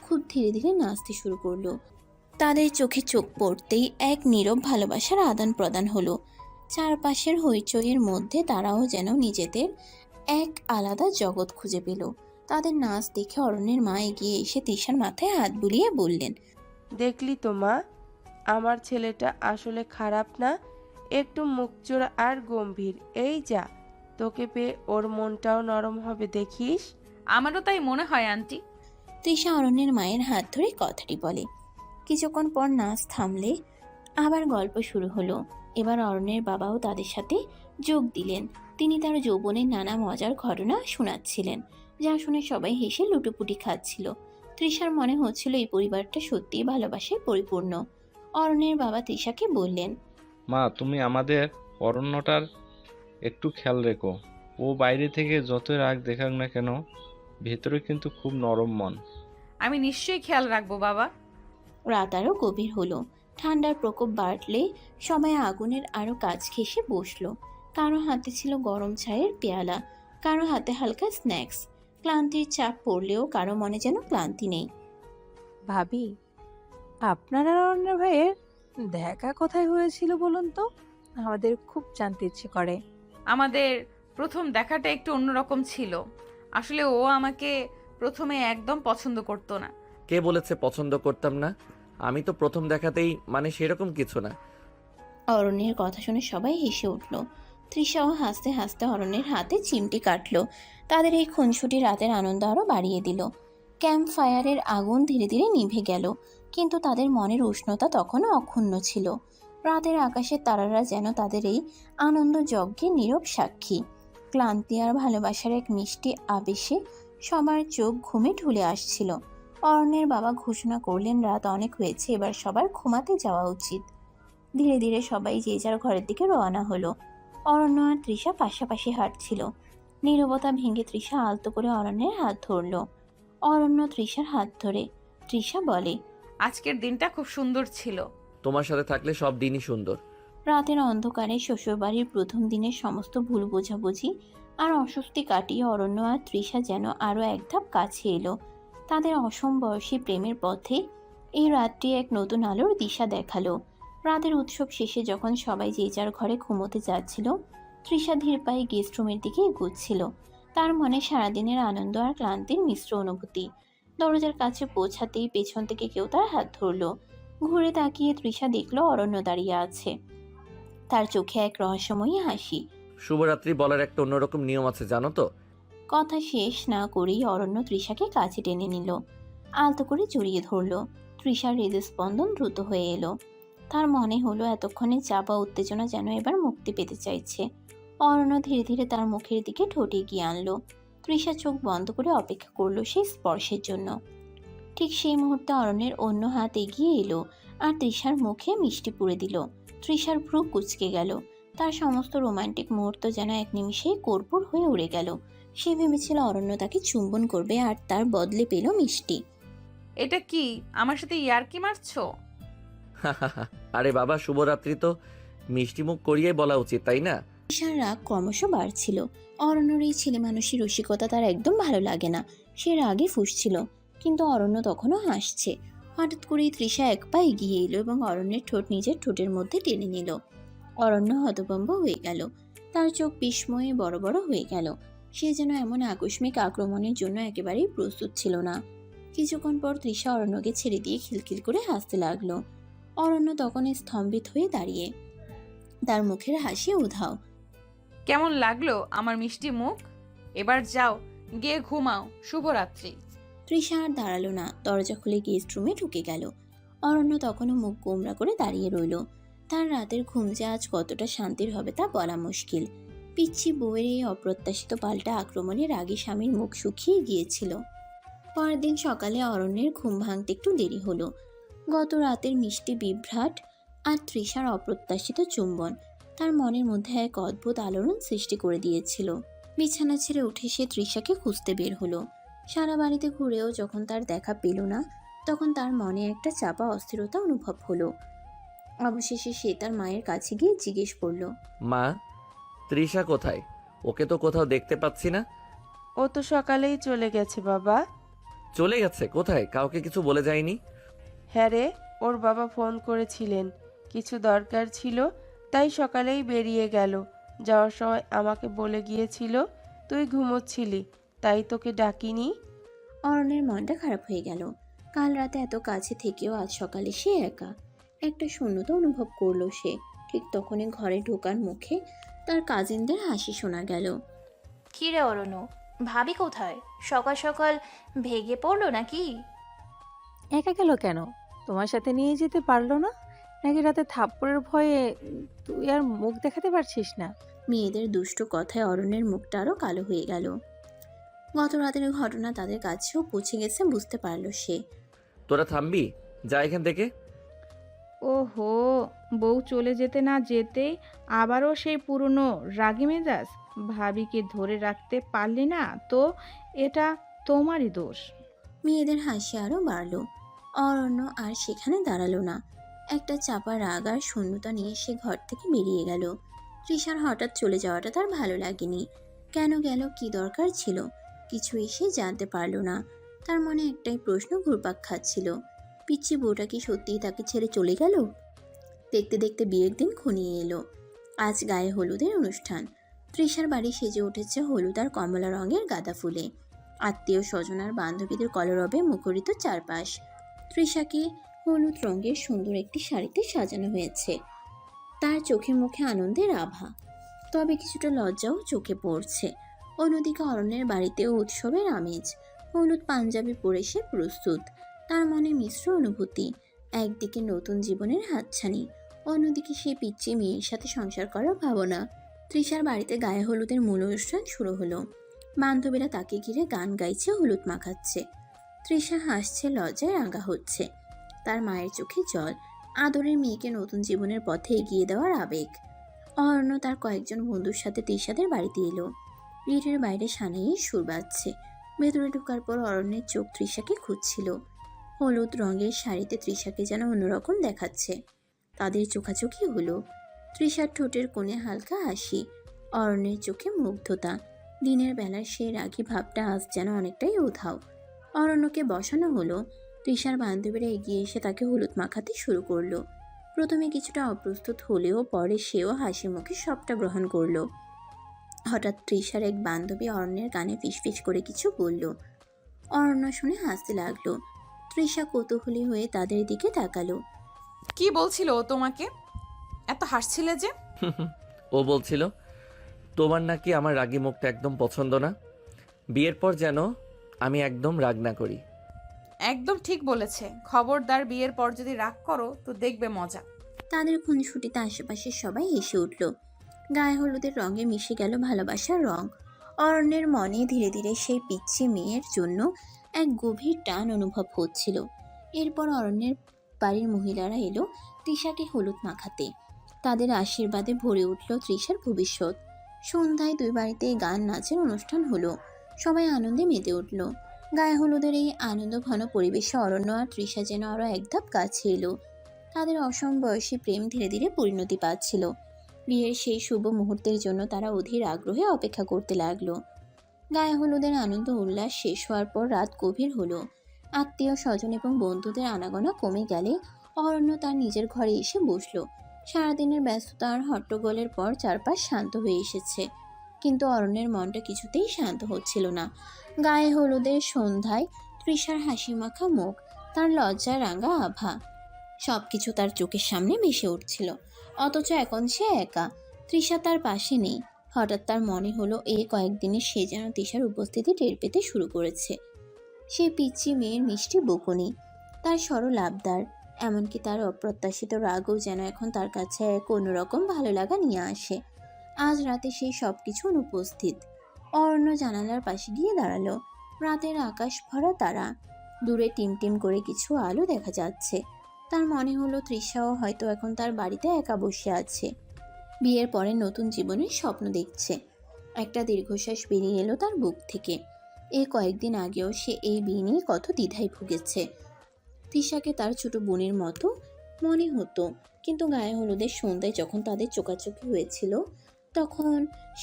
খুব ধীরে ধীরে নাচতে শুরু করলো। তাদের চোখে চোখ পড়তেই এক নীরব ভালোবাসার আদান প্রদান হলো। চারপাশের হইচইয়ের মধ্যে তারাও যেন নিজেদের এক আলাদা জগৎ খুঁজে পেল। তাদের নাচ দেখে অরণ্যের মা এগিয়ে এসে তৃষার মাথায় হাত বুলিয়ে বললেন, দেখলি তো মা, আমার ছেলেটা আসলে খারাপ না, একটু মুখচোরা আর গম্ভীর। এই যা, তোকে পেয়ে ওর মনটাও নরম হবে দেখিস। আমারও তাই মনে হয় আন্টি। তৃষা অরণ্যের মায়ের হাত ধরে কথাটি বলে। কিছুক্ষণ পর নাচ থামলে আবার গল্প শুরু হলো। এবার অরণ্যের বাবাও তাদের সাথে যোগ দিলেন। তিনি তার যৌবনের নানা মজার ঘটনা শোনাচ্ছিলেন, যা শুনে সবাই হেসে লুটোপুটি খাচ্ছিল। তৃষার মনে হচ্ছিল এই পরিবারটা সত্যিই ভালোবাসায় পরিপূর্ণ। অরণ্যের বাবা তৃষাকে বললেন, মা, তুমি আমাদের অরণ্যটার একটু খেয়াল রেখো। ও বাইরে থেকে যতই রাগ দেখাক না কেন, ভেতরে কিন্তু খুব নরম মন। আমি নিশ্চয়ই খেয়াল রাখবো বাবা। রাত আরও গভীর হলো। ঠান্ডার প্রকোপ বাড়লে সবাই আগুনের আরও কাছ ঘেঁষে বসলো। কারো হাতে ছিল গরম চায়ের পেয়ালা, কারো হাতে হালকা স্ন্যাক্স। ক্লান্তির চাপ পড়লেও কারো মনে যেন ক্লান্তি নেই। ভাবি, আপনার আর অরণ্য ভাইয়ের দেখা কোথায় হয়েছিল বলুন তো? আমাদের খুব জানতে ইচ্ছে করে। আমাদের প্রথম দেখাটা একটু অন্যরকম ছিল। আসলে ও আমাকে প্রথমে একদম পছন্দ করতো না। কে বলেছে পছন্দ করতাম না? আমি তো প্রথম দেখাতেই মানে সেরকম কিছু না। অরণ্যের কথা শুনে সবাই হেসে উঠল। তৃষাও হাসতে হাসতে অরণ্যের হাতে চিমটি কাটলো। তাদের এই খুনসুটি রাতের আনন্দ আরও বাড়িয়ে দিল। ক্যাম্প ফায়ারের আগুন ধীরে ধীরে নিভে গেল, কিন্তু তাদের মনের উষ্ণতা তখনও অক্ষুণ্ণ ছিল। রাতের আকাশের তারারা যেন তাদের এই আনন্দ যজ্ঞের নীরব সাক্ষী। ক্লান্তি আর ভালোবাসার এক মিষ্টি আবেশে সবার চোখ ঘুমে ঢুলে আসছিল। অরণ্যের বাবা ঘোষণা করলেন, রাত অনেক হয়েছে, এবার সবার ঘুমাতে যাওয়া উচিত। ধীরে ধীরে সবাই যে যার ঘরের দিকে রওনা হলো। অরণ্য আর তৃষা পাশাপাশি হাঁটছিল। নীরবতা ভেঙে তৃষা আলতো করে অরণ্যের হাত ধরল। অরণ্য তৃষার হাত ধরে। তৃষা বলে, আজকের দিনটা খুব সুন্দর ছিল। তোমার সাথে থাকলে সব দিনই সুন্দর। রাতের অন্ধকারে শ্বশুরবাড়ির প্রথম দিনের সমস্ত ভুল বোঝাবুঝি আর অস্বস্তি কাটিয়ে অরণ্য আর তৃষা যেন আরও এক ধাপ কাছে এলো। তাদের অসম বয়সী প্রেমের পথে এই রাতটি এক নতুন আলোর দিশা দেখালো। রাতের উৎসব শেষে যখন সবাই যে যার ঘরে ঘুমোতে যাচ্ছিল, তৃষা ধীর পায়ে গেস্ট রুমের দিকে এগোচ্ছিল। তার মনে সারাদিনের আনন্দ আর ক্লান্তির মিশ্র অনুভূতি। দরজার কাছে পৌঁছাতেই পেছন থেকে কেউ তার হাত ধরলো। ঘুরে তাকিয়ে তৃষা দেখলো অরণ্য দাঁড়িয়ে আছে, তার চোখে এক রহস্যময়ী হাসি। শুভরাত্রি বলার একটা অন্যরকম নিয়ম আছে জানো তো? কথা শেষ না করেই অরণ্য তৃষাকে কাছে টেনে নিল, আলতো করে জড়িয়ে ধরল। তৃষার হৃদস্পন্দন দ্রুত হয়ে এলো। তার মনে হলো এতক্ষণে চাপা উত্তেজনা যেন এবার মুক্তি পেতে চাইছে। অরণ্য ধীরে ধীরে তার মুখের দিকে ঠোঁট এগিয়ে আনলো। তৃষা চোখ বন্ধ করে অপেক্ষা করলো সেই স্পর্শের জন্য। ঠিক সেই মুহূর্তে অরণ্যের অন্য হাত এগিয়ে এলো আর তৃষার মুখে মিষ্টি পুড়ে দিল। তৃষার ভ্রু কুঁচকে গেল। তার সমস্ত রোমান্টিক মুহূর্ত যেন এক নিমিষেই কর্পূর হয়ে উড়ে গেল। সে ভেবেছিল অরণ্য তাকে চুম্বন করবে আর তার বদলে পেল মিষ্টি। এটা কি আমার সাথে ইয়ার্কি মারছো? আরে বাবা, শুভরাত্রি তো মিষ্টি মুখ করিয়ে বলা উচিত, তাই না? তৃষার রাগ ক্রমশ বাড়ছিল। অরণ্যর এই ছেলে মানুষের রসিকতা তার একদম ভালো লাগে না। সে রাগে ফুঁসছিল, কিন্তু অরণ্য তখনও হাসছে। হঠাৎ করেই তৃষা এক পা এগিয়ে এলো এবং অরণ্যের ঠোঁট নিজের ঠোঁটের মধ্যে টেনে নিল। অরণ্য হতভম্ব হয়ে গেল। তার চোখ বিস্ময়ে বড় বড় হয়ে গেল। সে যেন এমন আকস্মিক আক্রমণের জন্য একেবারেই প্রস্তুত ছিল না। কিছুক্ষণ পর তৃষা অরণ্যকে ছেড়ে দিয়ে খিলখিল করে হাসতে লাগলো। অরণ্য তখন স্তম্ভিত হয়ে দাঁড়িয়ে। তার মুখের হাসি উধাও। কেমন লাগলো আমার মিষ্টি মুখ? এবার যাও, গিয়ে ঘুমাও। শুভরাত্রি। তৃষা আর দাঁড়ালো না, দরজা খুলে গেস্ট রুমে ঢুকে গেল। অরণ্য তখনও মুখ গোমরা করে দাঁড়িয়ে রইল। তার রাতের ঘুম যে আজ কতটা শান্তির হবে তা বলা মুশকিল। পিচ্ছি বউয়ের এই অপ্রত্যাশিত পাল্টা আক্রমণে রাগী স্বামীর মুখ শুকিয়ে গিয়েছিল। পরের দিন সকালে অরণ্যের ঘুম ভাঙতে একটু দেরি হলো। গত রাতের মিষ্টি বিভ্রাট আর তৃষার অপ্রত্যাশিত চুম্বন তার মনের মধ্যে এক অদ্ভুত আলোড়ন সৃষ্টি করে দিয়েছিল। বিছানা ছেড়ে উঠে সে তৃষাকে খুঁজতে বের হলো। সারা বাড়িতে ঘুরেও যখন তার দেখা পেল না, তখন তার মনে একটা চাপা অস্থিরতা অনুভব হলো। অবশেষে সে তার মায়ের কাছে গিয়ে জিজ্ঞেস করলো, মা, তৃষা কোথায়? ওকে তো কোথাও দেখতে পাচ্ছি না। ও তো সকালেই চলে গেছে বাবা। চলে গেছে কোথায়? কাউকে কিছু বলে যায়নি? হ্যাঁ রে, ওর বাবা ফোন করেছিলেন, কিছু দরকার ছিল, তাই সকালেই বেরিয়ে গেল। যাওয়ার সময় আমাকে বলে গিয়েছিল তুই ঘুমোচ্ছিলি, তাই তোকে ডাকিনি। অরণ্যের মনটা খারাপ হয়ে গেল। কাল রাতে এত কাছে থেকেও আজ সকালে সে একা। একটা শূন্যতা অনুভব করলো সে। ঠিক তখনই ঘরে ঢোকার মুখে তার কাজিনদের হাসি শোনা গেল। কী রে অরণ্য, ভাবি কোথায়? সকাল সকাল ভেগে পড়লো নাকি? একা গেল কেন? তোমার সাথে নিয়ে যেতে পারলো না নাকি রাতে থাপ্পড়ের ভয়ে তুই আর মুখ দেখাতে পারছিস না? মেয়েদের দুষ্ট কথায় অরণ্যের মুখটা আরো কালো হয়ে গেল। গত রাতের ঘটনা তাদের কাছেও পৌঁছে গেছে বুঝতে পারলো সে। তোরা থামবি? যা এখান থেকে। ওহো, বউ চলে যেতে না যেতেই আবারও সেই পুরনো রাগী মেজাজ। ভাবিকে ধরে রাখতে পারলি না তো এটা তোমারই দোষ। মেয়েদের হাসি আরো বাড়লো। অরণ্য আর সেখানে দাঁড়ালো না। একটা চাপা রাগ আর শূন্যতা নিয়ে সে ঘর থেকে বেরিয়ে গেল। তৃষার হঠাৎ চলে যাওয়াটা তার ভালো লাগেনি। কেন গেল, কি দরকার ছিল, কিছুই সে জানতে পারলো না। তার মনে একটাই প্রশ্ন ঘুরপাক খাচ্ছিল, পিচ্ছি বউটা কি সত্যিই তাকে ছেড়ে চলে গেল? দেখতে দেখতে বিয়ের দিন ঘনিয়ে এলো। আজ গায়ে হলুদের অনুষ্ঠান। তৃষার বাড়ি সেজে উঠেছে হলুদ আর কমলা রঙের গাঁদা ফুলে। আত্মীয় স্বজন আর বান্ধবীদের কলরবে মুখরিত চারপাশ। তৃষাকে হলুদ রঙের সুন্দর একটি শাড়িতে সাজানো হয়েছে। তার চোখে মুখে আনন্দের আভা, তবে কিছুটা লজ্জাও চোখে পড়ছে। অন্যদিকে অরণ্যের বাড়িতেও উৎসবের আমেজ। হলুদ পাঞ্জাবি পরে সে প্রস্তুত। তার মনে মিশ্র অনুভূতি। একদিকে নতুন জীবনের হাতছানি, অন্যদিকে সে পিচ্চি মেয়ের সাথে সংসার করার ভাবনা। তৃষার বাড়িতে গায়ে হলুদের মূল অনুষ্ঠান শুরু হলো। বান্ধবীরা তাকে ঘিরে গান গাইছে, হলুদ মাখাচ্ছে। তৃষা হাসছে, লজ্জায় রাঙা হচ্ছে। তার মায়ের চোখে জল, আদরের মেয়েকে নতুন জীবনের পথে এগিয়ে দেওয়ার আবেগ। অরণ্য তার কয়েকজন বন্ধুর সাথে তৃষাদের বাড়িতে এলো। গেটের বাইরে সানাইয়ের সুর বাজছে। ভেতরে ঢোকার পর অরণ্যের চোখ তৃষাকে খুঁজছিল। হলুদ রঙের শাড়িতে তৃষাকে যেন অন্যরকম দেখাচ্ছে। তাদের চোখাচোখি হলো। তৃষার ঠোঁটের কোণে হালকা হাসি, অরণ্যের চোখে মুগ্ধতা। দিনের বেলার সেই রাগী ভাবটা আজ যেন অনেকটাই উধাও। অরণ্যকে বসানো হলো। তৃষার বান্ধবীরা এগিয়ে এসে তাকে হলুদ মাখাতে শুরু করলো। প্রথমে কিছুটা অপ্রস্তুত হলেও পরে সেও হাসি মুখে সবটা গ্রহণ করলো। হঠাৎ তৃষার এক বান্ধবী অরণ্যের কানে ফিসফিস করে কিছু বলল। অরণ্য শুনে হাসতে লাগলো। তৃষা কৌতূহলী হয়ে তাদের দিকে তাকালো। কি বলছিল ও তোমাকে? এত হাসছিলে যে? ও বলছিল তোমার নাকি আমার রাগী মুখটা একদম পছন্দ না। বিয়ের পর যেন আমি একদম রাগ না করি। একদম ঠিক বলেছে। খবরদার, বিয়ের পর যদি রাগ করো তো দেখবে মজা। তাদের খুনসুটিতে আশেপাশের সবাই হেসে উঠল। গায়ে হলুদের রঙে মিশে গেল ভালোবাসার রং। অরণ্যের মনে ধীরে ধীরে সেই পিচ্ছি মেয়ের জন্য এক গভীর টান অনুভব হচ্ছিল। এরপর অরণ্যের বাড়ির মহিলারা এলো তৃষাকে হলুদ মাখাতে। তাদের আশীর্বাদে ভরে উঠল তৃষার ভবিষ্যৎ। সন্ধ্যায় দুই বাড়িতে গান নাচের অনুষ্ঠান হলো। সবাই আনন্দে মেতে উঠল। গায়ে হলুদের এই আনন্দ ঘন পরিবেশে অরণ্য আর তৃষা যেন আরও এক ধাপ কাছে এলো। তাদের অসমবয়সী প্রেম ধীরে ধীরে পরিণতি পাচ্ছিল। বিয়ের সেই শুভ মুহূর্তের জন্য তারা অধীর আগ্রহে অপেক্ষা করতে লাগলো। গায়ে হলুদের আনন্দ উল্লাস শেষ হওয়ার পর রাত গভীর হলো। আত্মীয় স্বজন এবং বন্ধুদের আনাগোনা কমে গেলে অরণ্য তার নিজের ঘরে এসে বসলো। সারাদিনের ব্যস্ততা আর হট্টগোলের পর চারপাশ শান্ত হয়ে এসেছে, কিন্তু অরণ্যের মনটা কিছুতেই শান্ত হচ্ছিল না। গায়ে হলুদের সন্ধ্যায় তৃষার হাসি মাখা মুখ, তার লজ্জা রাঙা আভা, সবকিছু তার চোখের সামনে ভেসে উঠছিল। অথচ এখন সে একা। তৃষা তার পাশে নেই। হঠাৎ তার মনে হলো এই কয়েকদিনে সে যেন তৃষার উপস্থিতি টের পেতে শুরু করেছে। সে পিচ্চি মেয়ের মিষ্টি বকুনি, তার সরল আবদার, এমনকি তার অপ্রত্যাশিত রাগও যেন এখন তার কাছে এক অন্যরকম ভালো লাগা নিয়ে আসে। আজ রাতে সেই সব কিছু অনুপস্থিত। অরণ্য জানালার পাশে গিয়ে দাঁড়ালো। রাতের আকাশ ভরা তারা, দূরে টিমটিম করে কিছু আলো দেখা যাচ্ছে। তার মনে হলো তৃষাও হয়তো এখন তার বাড়িতে একা বসে আছে, বিয়ের পরে নতুন জীবনের স্বপ্ন দেখছে। একটা দীর্ঘশ্বাস বেরিয়ে এলো তার বুক থেকে। এই কয়েকদিন আগেও সে এই বিয়ে নিয়ে কত দ্বিধায় ভুগেছে। তৃষাকে তার ছোট বোনের মতো মনে হতো, কিন্তু গায়ে হলুদের সন্ধ্যায় যখন তাদের চোকাচোকি হয়েছিল তখন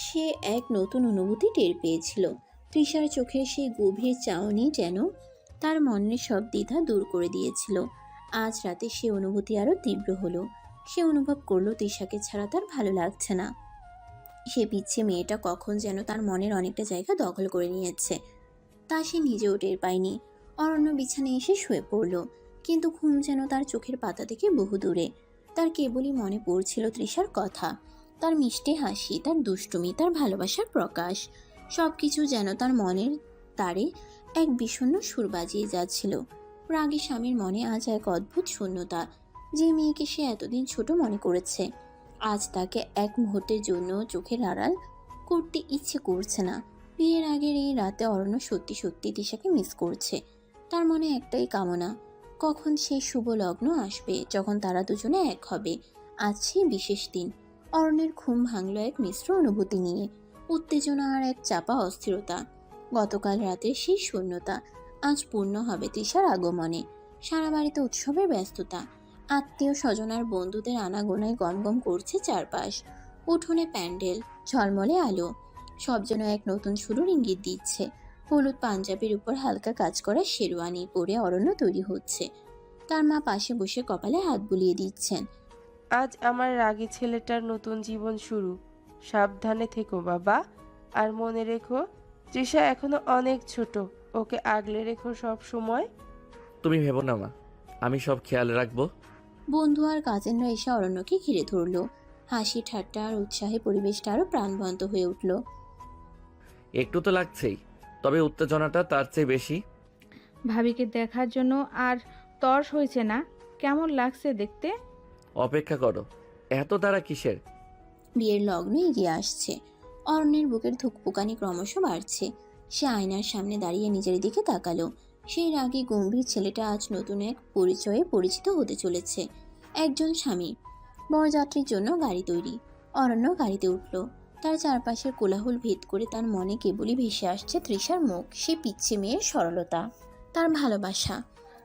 সে এক নতুন অনুভূতি টের পেয়েছিল। তৃষার চোখের সেই গভীর চাউনি যেন তার মনের সব দ্বিধা দূর করে দিয়েছিল। আজ রাতে সে অনুভূতি আরো তীব্র হলো। সে অনুভব করলো তৃষাকে ছাড়া তার ভালো লাগছে না। সে পিচ্ছে মেয়েটা কখন যেন তার মনের অনেকটা জায়গা দখল করে নিয়েছে, তা সে নিজেও টের পায়নি। অরণ্য বিছানায় এসে শুয়ে পড়ল, কিন্তু ঘুম যেন তার চোখের পাতা থেকে বহু দূরে। তার কেবলই মনে পড়ছিল তৃষার কথা, তার মিষ্টি হাসি, তার দুষ্টুমি, তার ভালোবাসার প্রকাশ। সবকিছু যেন তার মনের তারে এক বিষণ্ণ সুর বাজিয়ে যাচ্ছিল। রাগী স্বামীর মনে আজ এক অদ্ভুত শূন্যতা। যে মেয়েকে সে এতদিন ছোট মনে করেছে, আজ তাকে এক মুহূর্তের জন্য চোখের আড়াল করতে ইচ্ছে করছে না। বিয়ের আগের এই রাতে অরণ্য সত্যি সত্যি তৃষাকে মিস করছে। তার মনে একটাই কামনা, কখন সেই শুভ লগ্ন আসবে যখন তারা দুজনে এক হবে। আজ সেই বিশেষ দিন। অরণ্যের ঘুম ভাঙল এক মিশ্র অনুভূতি নিয়ে, উত্তেজনা আর এক চাপা অস্থিরতা। গতকাল রাতের সেই শূন্যতা আজ পূর্ণ হবে তৃষার আগমনে। সারা বাড়িতে উৎসবের ব্যস্ততা, আত্মীয় স্বজন আর বন্ধুদের আনাগোনায় গমগম করছে চারপাশ। উঠোনে প্যান্ডেল, ঝলমলে আলো, সব যেন এক নতুন শুরুর ইঙ্গিত দিচ্ছে। হলুদ পাঞ্জাবির উপর হালকা কাজ করা শেরওয়ানি পরে অরণ্য তৈরি হচ্ছে। তার মা পাশে বসে কপালে হাত বুলিয়ে দিচ্ছেন। আজ আমার রাগী ছেলেটার নতুন জীবন শুরু। সাবধানে থেকো বাবা, আর মনে রেখো তৃষা এখনো অনেক ছোট, ওকে আগলে রেখো সব সময়। তুমি ভেবো না মা, আমি সব খেয়াল রাখবো। বন্ধু আর কাজিনরা এসে অরণ্যকে ঘিরে ধরল। হাসি ঠাট্টা আর উৎসাহে পরিবেশটা আরো প্রাণবন্ত হয়ে উঠল। একটু তো লাগছেই, তবে উত্তেজনাটা তার চেয়ে বেশি। ভাবিকে দেখার জন্য আর তর্স হয়েছে না? কেমন লাগছে দেখতে? অপেক্ষা করো, এত তারা কিসের? বিয়ের লগ্ন এগিয়ে আসছে। অরণ্যের বুকের ধুকপুকানি ক্রমশ বাড়ছে। সে আয়নার সামনে দাঁড়িয়ে নিজের দিকে তাকালো। সেই রাগী গম্ভীর ছেলেটা আজ নতুন এক পরিচয়ে পরিচিত হতে চলেছে। একজন স্বামী। বরযাত্রীর জন্য গাড়ি তৈরি। অরণ্য গাড়িতে উঠল। তার চারপাশের কোলাহল ভেদ করে তার মনে কেবলই ভেসে আসছে তৃষার মুখ, সে পিচ্ছি মেয়ের সরলতা, তার ভালোবাসা।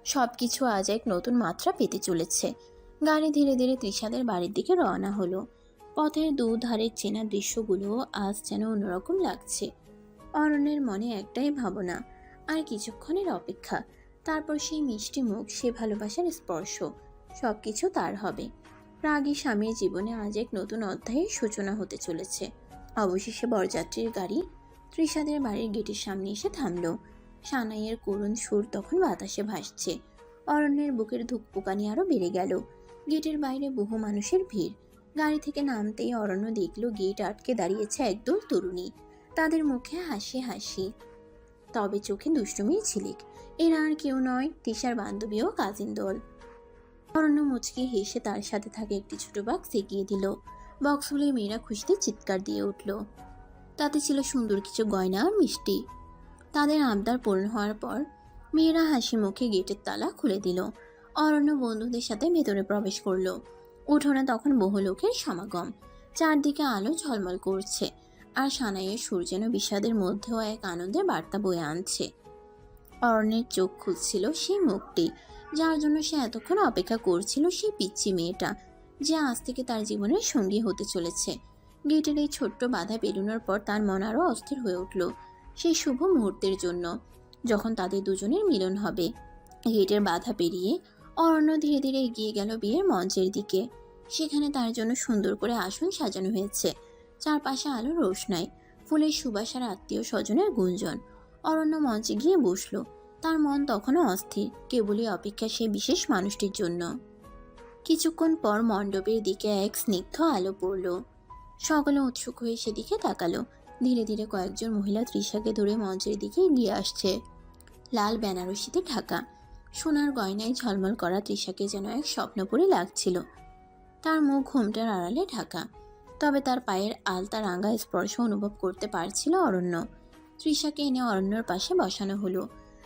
সবকিছু আজ এক নতুন মাত্রা পেতে চলেছে। গাড়ি ধীরে ধীরে তৃষাদের বাড়ির দিকে রওনা হলো। পথের দুধারের চেনা দৃশ্যগুলো আজ যেন অন্যরকম লাগছে। অরণ্যের মনে একটাই ভাবনা, আর কিছুক্ষণের অপেক্ষা। তারপর সেই মিষ্টি মুখ, সে ভালোবাসার স্পর্শ, সবকিছু তার হবে। রাগী স্বামীর জীবনে আজ এক নতুন অধ্যায়ের সূচনা হতে চলেছে। অবশেষে বরযাত্রীর গাড়ি তৃষাদের বাড়ির গেটের সামনে এসে থামল। সানাইয়ের করুণ সুর তখন বাতাসে ভাসছে। অরণ্যের বুকের ধুকপুকানি আরো বেড়ে গেল। গেটের বাইরে বহু মানুষের ভিড়। গাড়ি থেকে নামতেই অরণ্য দেখল গেট আটকে দাঁড়িয়েছে একদল তরুণী। তাদের মুখে হাসি হাসি, তবে চোখে দুষ্টুমির ঝিলিক। এরা আর কেউ নয়, তৃষার বান্ধবী ও কাজিন দল। অরণ্য মুচকি হেসে তার সাথে থাকে একটি ছোট বাক্স এগিয়ে দিল। বক্স খুলে মেয়েরা খুশিতে চিৎকার দিয়ে উঠল। তাতে ছিল সুন্দর কিছু গয়না আর মিষ্টি। তাদের আবদার পূর্ণ হওয়ার পর মেয়েরা হাসি মুখে গেটের তালা খুলে দিল। অরণ্য বন্ধুদের সাথে ভেতরে প্রবেশ করলো। উঠোনে তখন বহু লোকের সমাগম। চারদিকে আলো ঝলমল করছে, আর সানাইয়ের সুর যেন বিষাদের মধ্যেও এক আনন্দের বার্তা বয়ে আনছে। অরণ্যের চোখ খুঁজছিল সেই মুখটি, যার জন্য সে এতক্ষণ অপেক্ষা করছিল, সেই পিচ্চি মেয়েটা যে আজ থেকে তার জীবনের সঙ্গী হতে চলেছে। গেটের এই ছোট্ট বাধা পেরোনোর পর তার মন আরও অস্থির হয়ে উঠল সেই শুভ মুহূর্তের জন্য, যখন তাদের দুজনের মিলন হবে। গেটের বাধা পেরিয়ে অরণ্য ধীরে ধীরে এগিয়ে গেল বিয়ের মঞ্চের দিকে। সেখানে তার জন্য সুন্দর করে আসন সাজানো হয়েছে। চারপাশে আলো রোশনাই, ফুলের সুবাস আর আত্মীয় স্বজনের গুঞ্জন। অরণ্য মঞ্চে গিয়ে বসলো। তার মন তখনও অস্থির, কেবলই অপেক্ষা সেই বিশেষ মানুষটির জন্য। কিছুক্ষণ পর মণ্ডপের দিকে এক স্নিগ্ধ আলো পড়ল। সকলে উৎসুক হয়ে সেদিকে তাকালো। ধীরে ধীরে কয়েকজন মহিলা তৃষাকে ধরে মঞ্চের দিকে এগিয়ে আসছে। লাল বেনারসিতে ঢাকা, সোনার গয়নায় ঝলমল করা তৃষাকে যেন এক স্বপ্নপুরী লাগছিল। তার মুখ ঘোমটার আড়ালে ঢাকা, তবে তার পায়ের আলতা রাঙা স্পর্শ অনুভব করতে পারছিল অরণ্য। তৃষাকে এনে অরণ্যর পাশে বসানো হলো।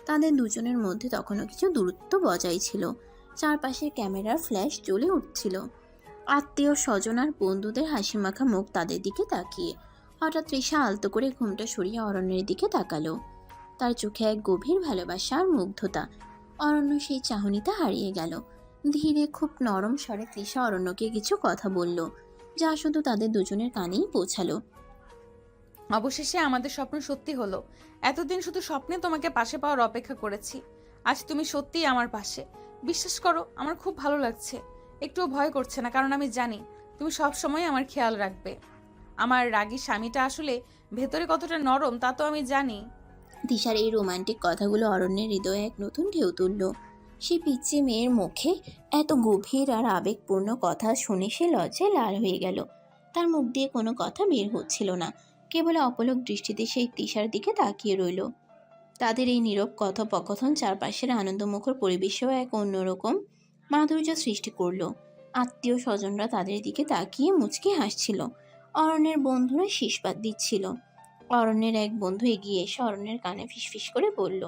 তাদের দুজনের মধ্যে তখনও কিছু দূরত্ব বজায় ছিল। চারপাশের ক্যামেরার ফ্ল্যাশ জ্বলে উঠছিল। আত্মীয় স্বজন আর বন্ধুদের হাসি মাখা মুখ তাদের দিকে তাকিয়ে হঠাৎ তৃষা আলতো করে ঘুমটা সরিয়ে অরণ্যের দিকে তাকালো। তার চোখে এক গভীর ভালোবাসা আর মুগ্ধতা। অরণ্য সেই চাহনিতে হারিয়ে গেল। ধীরে খুব নরম স্বরে তৃষা অরণ্যকে কিছু কথা বলল, যা শুধু তাদের দুজনের কানেই পৌঁছালো। অবশেষে আমাদের স্বপ্ন সত্যি হলো। এতদিন শুধু স্বপ্নে তোমাকে পাশে পাওয়ার অপেক্ষা করেছি। আজ তুমি সত্যিই আমার পাশে। বিশ্বাস করো, আমার খুব ভালো লাগছে। একটুও ভয় করছে না, কারণ আমি জানি তুমি সব সময় আমার খেয়াল রাখবে। আমার রাগী স্বামীটা আসলে ভেতরে কতটা নরম তা তো আমি জানি। দিশার এই রোমান্টিক কথাগুলো অরণ্যের হৃদয়ে এক নতুন ঢেউ তুলল। সে পিচ্চি মেয়ের মুখে এত গভীর আর আবেগপূর্ণ কথা শুনে সে লজ্জায় লাল হয়ে গেল। তার মুখ দিয়ে কোনো কথা বের হচ্ছিল না, কেবল অপলক দৃষ্টিতে সেই তৃষার দিকে তাকিয়ে রইল। তাদের এই নীরব কথোপকথন চারপাশের আনন্দমুখর পরিবেশেও এক অন্যরকম মাধুর্য সৃষ্টি করল। আত্মীয় স্বজনরা তাদের দিকে তাকিয়ে মুচকি হাসছিল। অরণ্যের বন্ধুরা শীষবাদ দিচ্ছিল। অরণ্যের এক বন্ধু এগিয়ে এসে অরণ্যের কানে ফিসফিস করে বলল,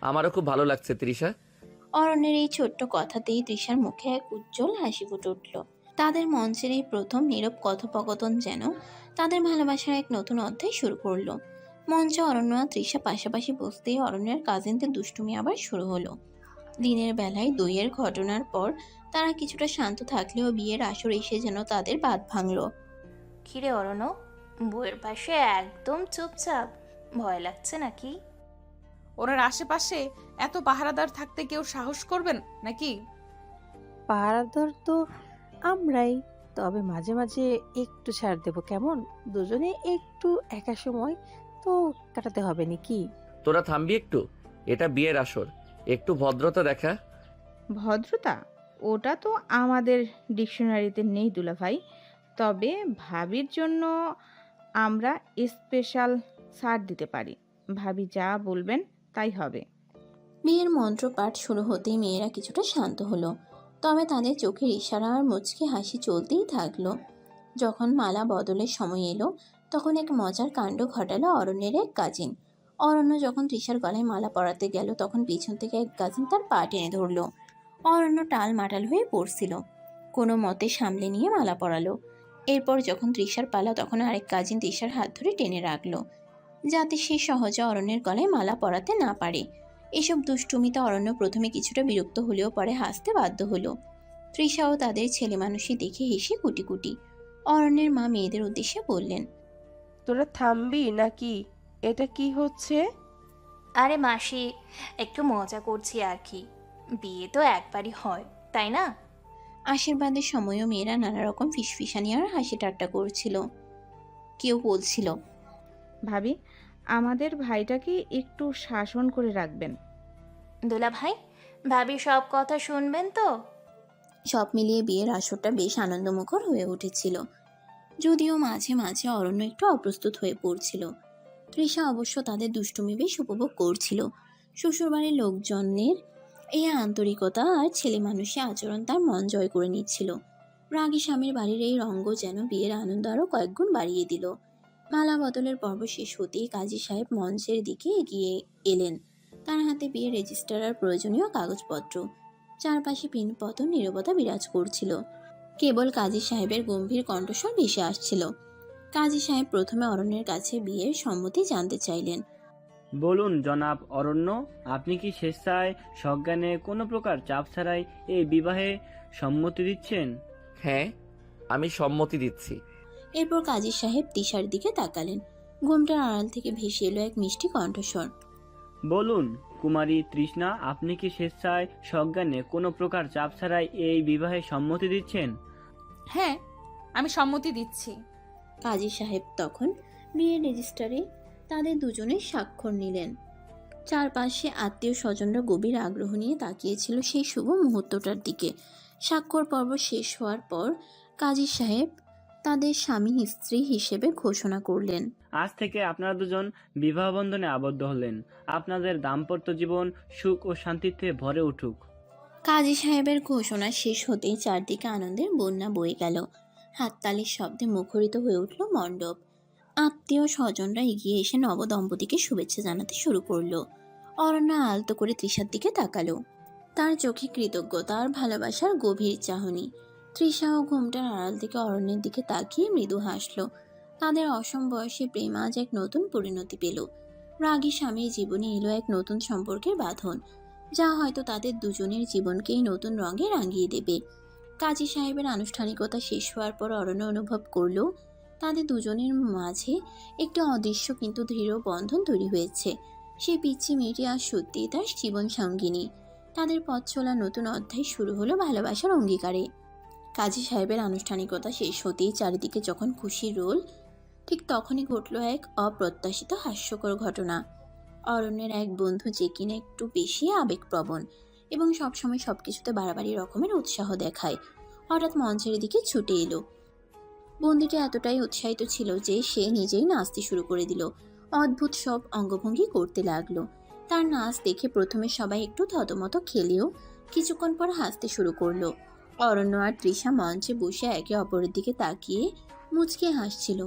আমারও খুব ভালো লাগছে তৃষা। অরণ্যের এই ছোট্ট কথাতেই তৃষার মুখে এক উজ্জ্বল হাসি ফুটে উঠল। তাদের মঞ্চের এই প্রথম নীরব কথোপকথন যেন তাদের ভালোবাসার এক নতুন অধ্যায় শুরু করলো। মঞ্চে অরণ্য আর তৃষা পাশাপাশি বসতেই অরণ্যের কাজিনদের দুষ্টুমি আবার শুরু হলো। দিনের বেলায় দইয়ের ঘটনার পর তারা কিছুটা শান্ত থাকলেও বিয়ের আসর এসে যেন তাদের বাঁধ ভাঙল। কিরে অরণ্য, বউয়ের পাশে একদম চুপচাপ, ভয় লাগছে নাকি? ওনার আশেপাশে এত পাহারাদার থাকতে কেউ সাহস করবেন নাকি? পাহারাদার তো আমরাই, তবে মাঝে মাঝে একটু ছাড় দেব কেমন? দুজনে একটু একা সময় তো কাটাতে হবে নাকি? তোরা থামবি একটু, এটা বিয়ের আসর, একটু ভদ্রতা দেখা। ভদ্রতা? ওটা তো আমাদের ডিকশনারিতে নেই দুলা ভাই। তবে ভাবির জন্য আমরা স্পেশাল ছাড় দিতে পারি। ভাবি যা বলবেন তাই হবে। বিয়ের মন্ত্রপাঠ শুরু হতেই মেয়েরা কিছুটা শান্ত হলো, তবে তাদের চোখের ইশারা আর মুচকি হাসি চলতেই থাকলো। যখন মালা বদলের সময় এলো, তখন এক মজার কাণ্ড ঘটালো অরণ্যের এক কাজিন। অরণ্য যখন তৃষার গলায় মালা পরাতে গেল, তখন পিছন থেকে এক কাজিন তার পা টেনে ধরলো। অরণ্য টাল মাটাল হয়ে পড়ছিল, কোনো মতে সামলে নিয়ে মালা পরালো। এরপর যখন তৃষার পালা, তখন আরেক কাজিন তৃষার হাত ধরে টেনে রাখলো, যাতে সে সহজে অরণ্যের গলায় মালা পরাতে না পারে। এসব দুষ্টুমিতে অরণ্য প্রথমে কিছুটা বিরক্ত হলেও পরে হাসতে বাধ্য হলো। তৃষাও তাদের ছেলে মানুষই দেখে হেসে কুটি কুটি। অরণ্যের মা মেয়েদের উদ্দেশ্যে বললেন, তোরা থামবি নাকি? এটা কি হচ্ছে? আরে মাসি, একটু মজা করছি আর কি। বিয়ে তো একবারই হয়, তাই না? আশীর্বাদের সময়ও মেয়েরা নানা রকম ফিসফিসানি আর হাসি ঠাট্টা করছিল। কেউ বলছিল, ভাবি আমাদের ভাইটাকে একটু শাসন করে রাখবেন। দুলা ভাই, ভাবি সব কথা শুনবেন তো? সব মিলিয়ে বিয়ের আসরটা বেশ আনন্দমুখর হয়ে উঠেছিল, যদিও মাঝে মাঝে অরণ্য একটু অপ্রস্তুত হয়ে পড়ছিল। তৃষা অবশ্য তাদের দুষ্টুমি বেশ উপভোগ করছিল। শ্বশুরবাড়ির লোকজনের এই আন্তরিকতা আর ছেলে মানুষের আচরণ তার মন জয় করে নিচ্ছিল। রাগী স্বামীর বাড়ির এই রঙ্গ যেন বিয়ের আনন্দ আরও কয়েকগুণ বাড়িয়ে দিল। মালা বদলের পর্ব শেষ হতেই কাজী সাহেব মঞ্চের দিকে এগিয়ে এলেন। তার হাতে বিয়ের রেজিস্টার আর প্রয়োজনীয় কাগজপত্র। চারপাশে পিনপতন নীরবতা বিরাজ করছিল, কেবল কাজী সাহেবের গম্ভীর কণ্ঠস্বর ভেসে আসছিল। কাজী সাহেব প্রথমে অরণ্যের কাছে বিয়ের সম্মতি জানতে চাইলেন। বলুন জনাব অরণ্য, আপনি কি স্বেচ্ছায় সজ্ঞানে কোনো প্রকার চাপ ছাড়াই এই বিবাহে সম্মতি দিচ্ছেন? হ্যাঁ, আমি সম্মতি দিচ্ছি। এরপর কাজী সাহেব তৃষার দিকে তাকালেন। ঘুমটার আড়াল থেকে ভেসে এলো এক মিষ্টি কণ্ঠস্বর। বলুন কুমারী তৃষ্ণা, আপনি কি স্বেচ্ছায় সজ্ঞানে কোনো প্রকার চাপ ছাড়াই এই বিবাহে সম্মতি দিচ্ছেন? হ্যাঁ, আমি সম্মতি দিচ্ছি। কাজী সাহেব তখন বিয়ের রেজিস্টারে তাদের দুজনের স্বাক্ষর নিলেন। চারপাশে আত্মীয় স্বজনরা গভীর আগ্রহ নিয়ে তাকিয়েছিল সেই শুভ মুহূর্তটার দিকে। স্বাক্ষর পর্ব শেষ হওয়ার পর কাজী সাহেব তাদের স্বামী স্ত্রী হিসেবে ঘোষণা করলেন। আজ থেকে আপনারা দুজন বিবাহ বন্ধনে আবদ্ধ হলেন। আপনাদের দাম্পত্য জীবন সুখ ও শান্তিতে ভরে উঠুক। কাজী সাহেবের ঘোষণা শেষ হতেই চারদিকে আনন্দের বন্যা বয়ে গেল। হাততালির শব্দে মুখরিত হয়ে উঠল মণ্ডপ। আত্মীয় স্বজনরা এগিয়ে এসে নবদম্পতিকে শুভেচ্ছা জানাতে শুরু করলো। অরণ্য আলতো করে তৃষার দিকে তাকালো। তার চোখে কৃতজ্ঞতা আর ভালোবাসার গভীর চাহনি। তৃষাও ঘুমটার আড়াল থেকে অরণ্যের দিকে তাকিয়ে মৃদু হাসলো। তাদের অসম বয়সী প্রেম আজ এক নতুন পরিণতি পেল। রাগী স্বামীর জীবনে এলো এক নতুন সম্পর্কের বাঁধন, যা হয়তো তাদের দুজনের জীবনকেই নতুন রঙে রাঙিয়ে দেবে। কাজী সাহেবের আনুষ্ঠানিকতা শেষ হওয়ার পর অরণ্য অনুভব করলো তাদের দুজনের মাঝে একটি অদৃশ্য কিন্তু দৃঢ় বন্ধন তৈরি হয়েছে। সেই পিচ্ছি মেয়েটি আজ সত্যিই তার জীবন সঙ্গিনী। তাদের পথ চলা নতুন অধ্যায় শুরু হলো ভালোবাসার অঙ্গীকারে। কাজী সাহেবের আনুষ্ঠানিকতা শেষ হতেই চারিদিকে যখন খুশির রোল, ঠিক তখনই ঘটল এক অপ্রত্যাশিত হাস্যকর ঘটনা। অরণ্যের এক বন্ধু, যে কিনা একটু বেশি আবেগপ্রবণ এবং সবসময় সবকিছুতে বাড়াবাড়ি রকমের উৎসাহ দেখায়, হঠাৎ মঞ্চের দিকে ছুটে এলো। বন্ধুটি এতটাই উৎসাহিত ছিল যে সে নিজেই নাচতে শুরু করে দিল। অদ্ভুত সব অঙ্গভঙ্গি করতে লাগলো। তার নাচ দেখে প্রথমে সবাই একটু থতমত খেলেও কিছুক্ষণ পর হাসতে শুরু করলো। অরণ্য আর তৃষা মঞ্চে বসে একে অপরের দিকে তাকিয়ে মুচকে হাসছিল।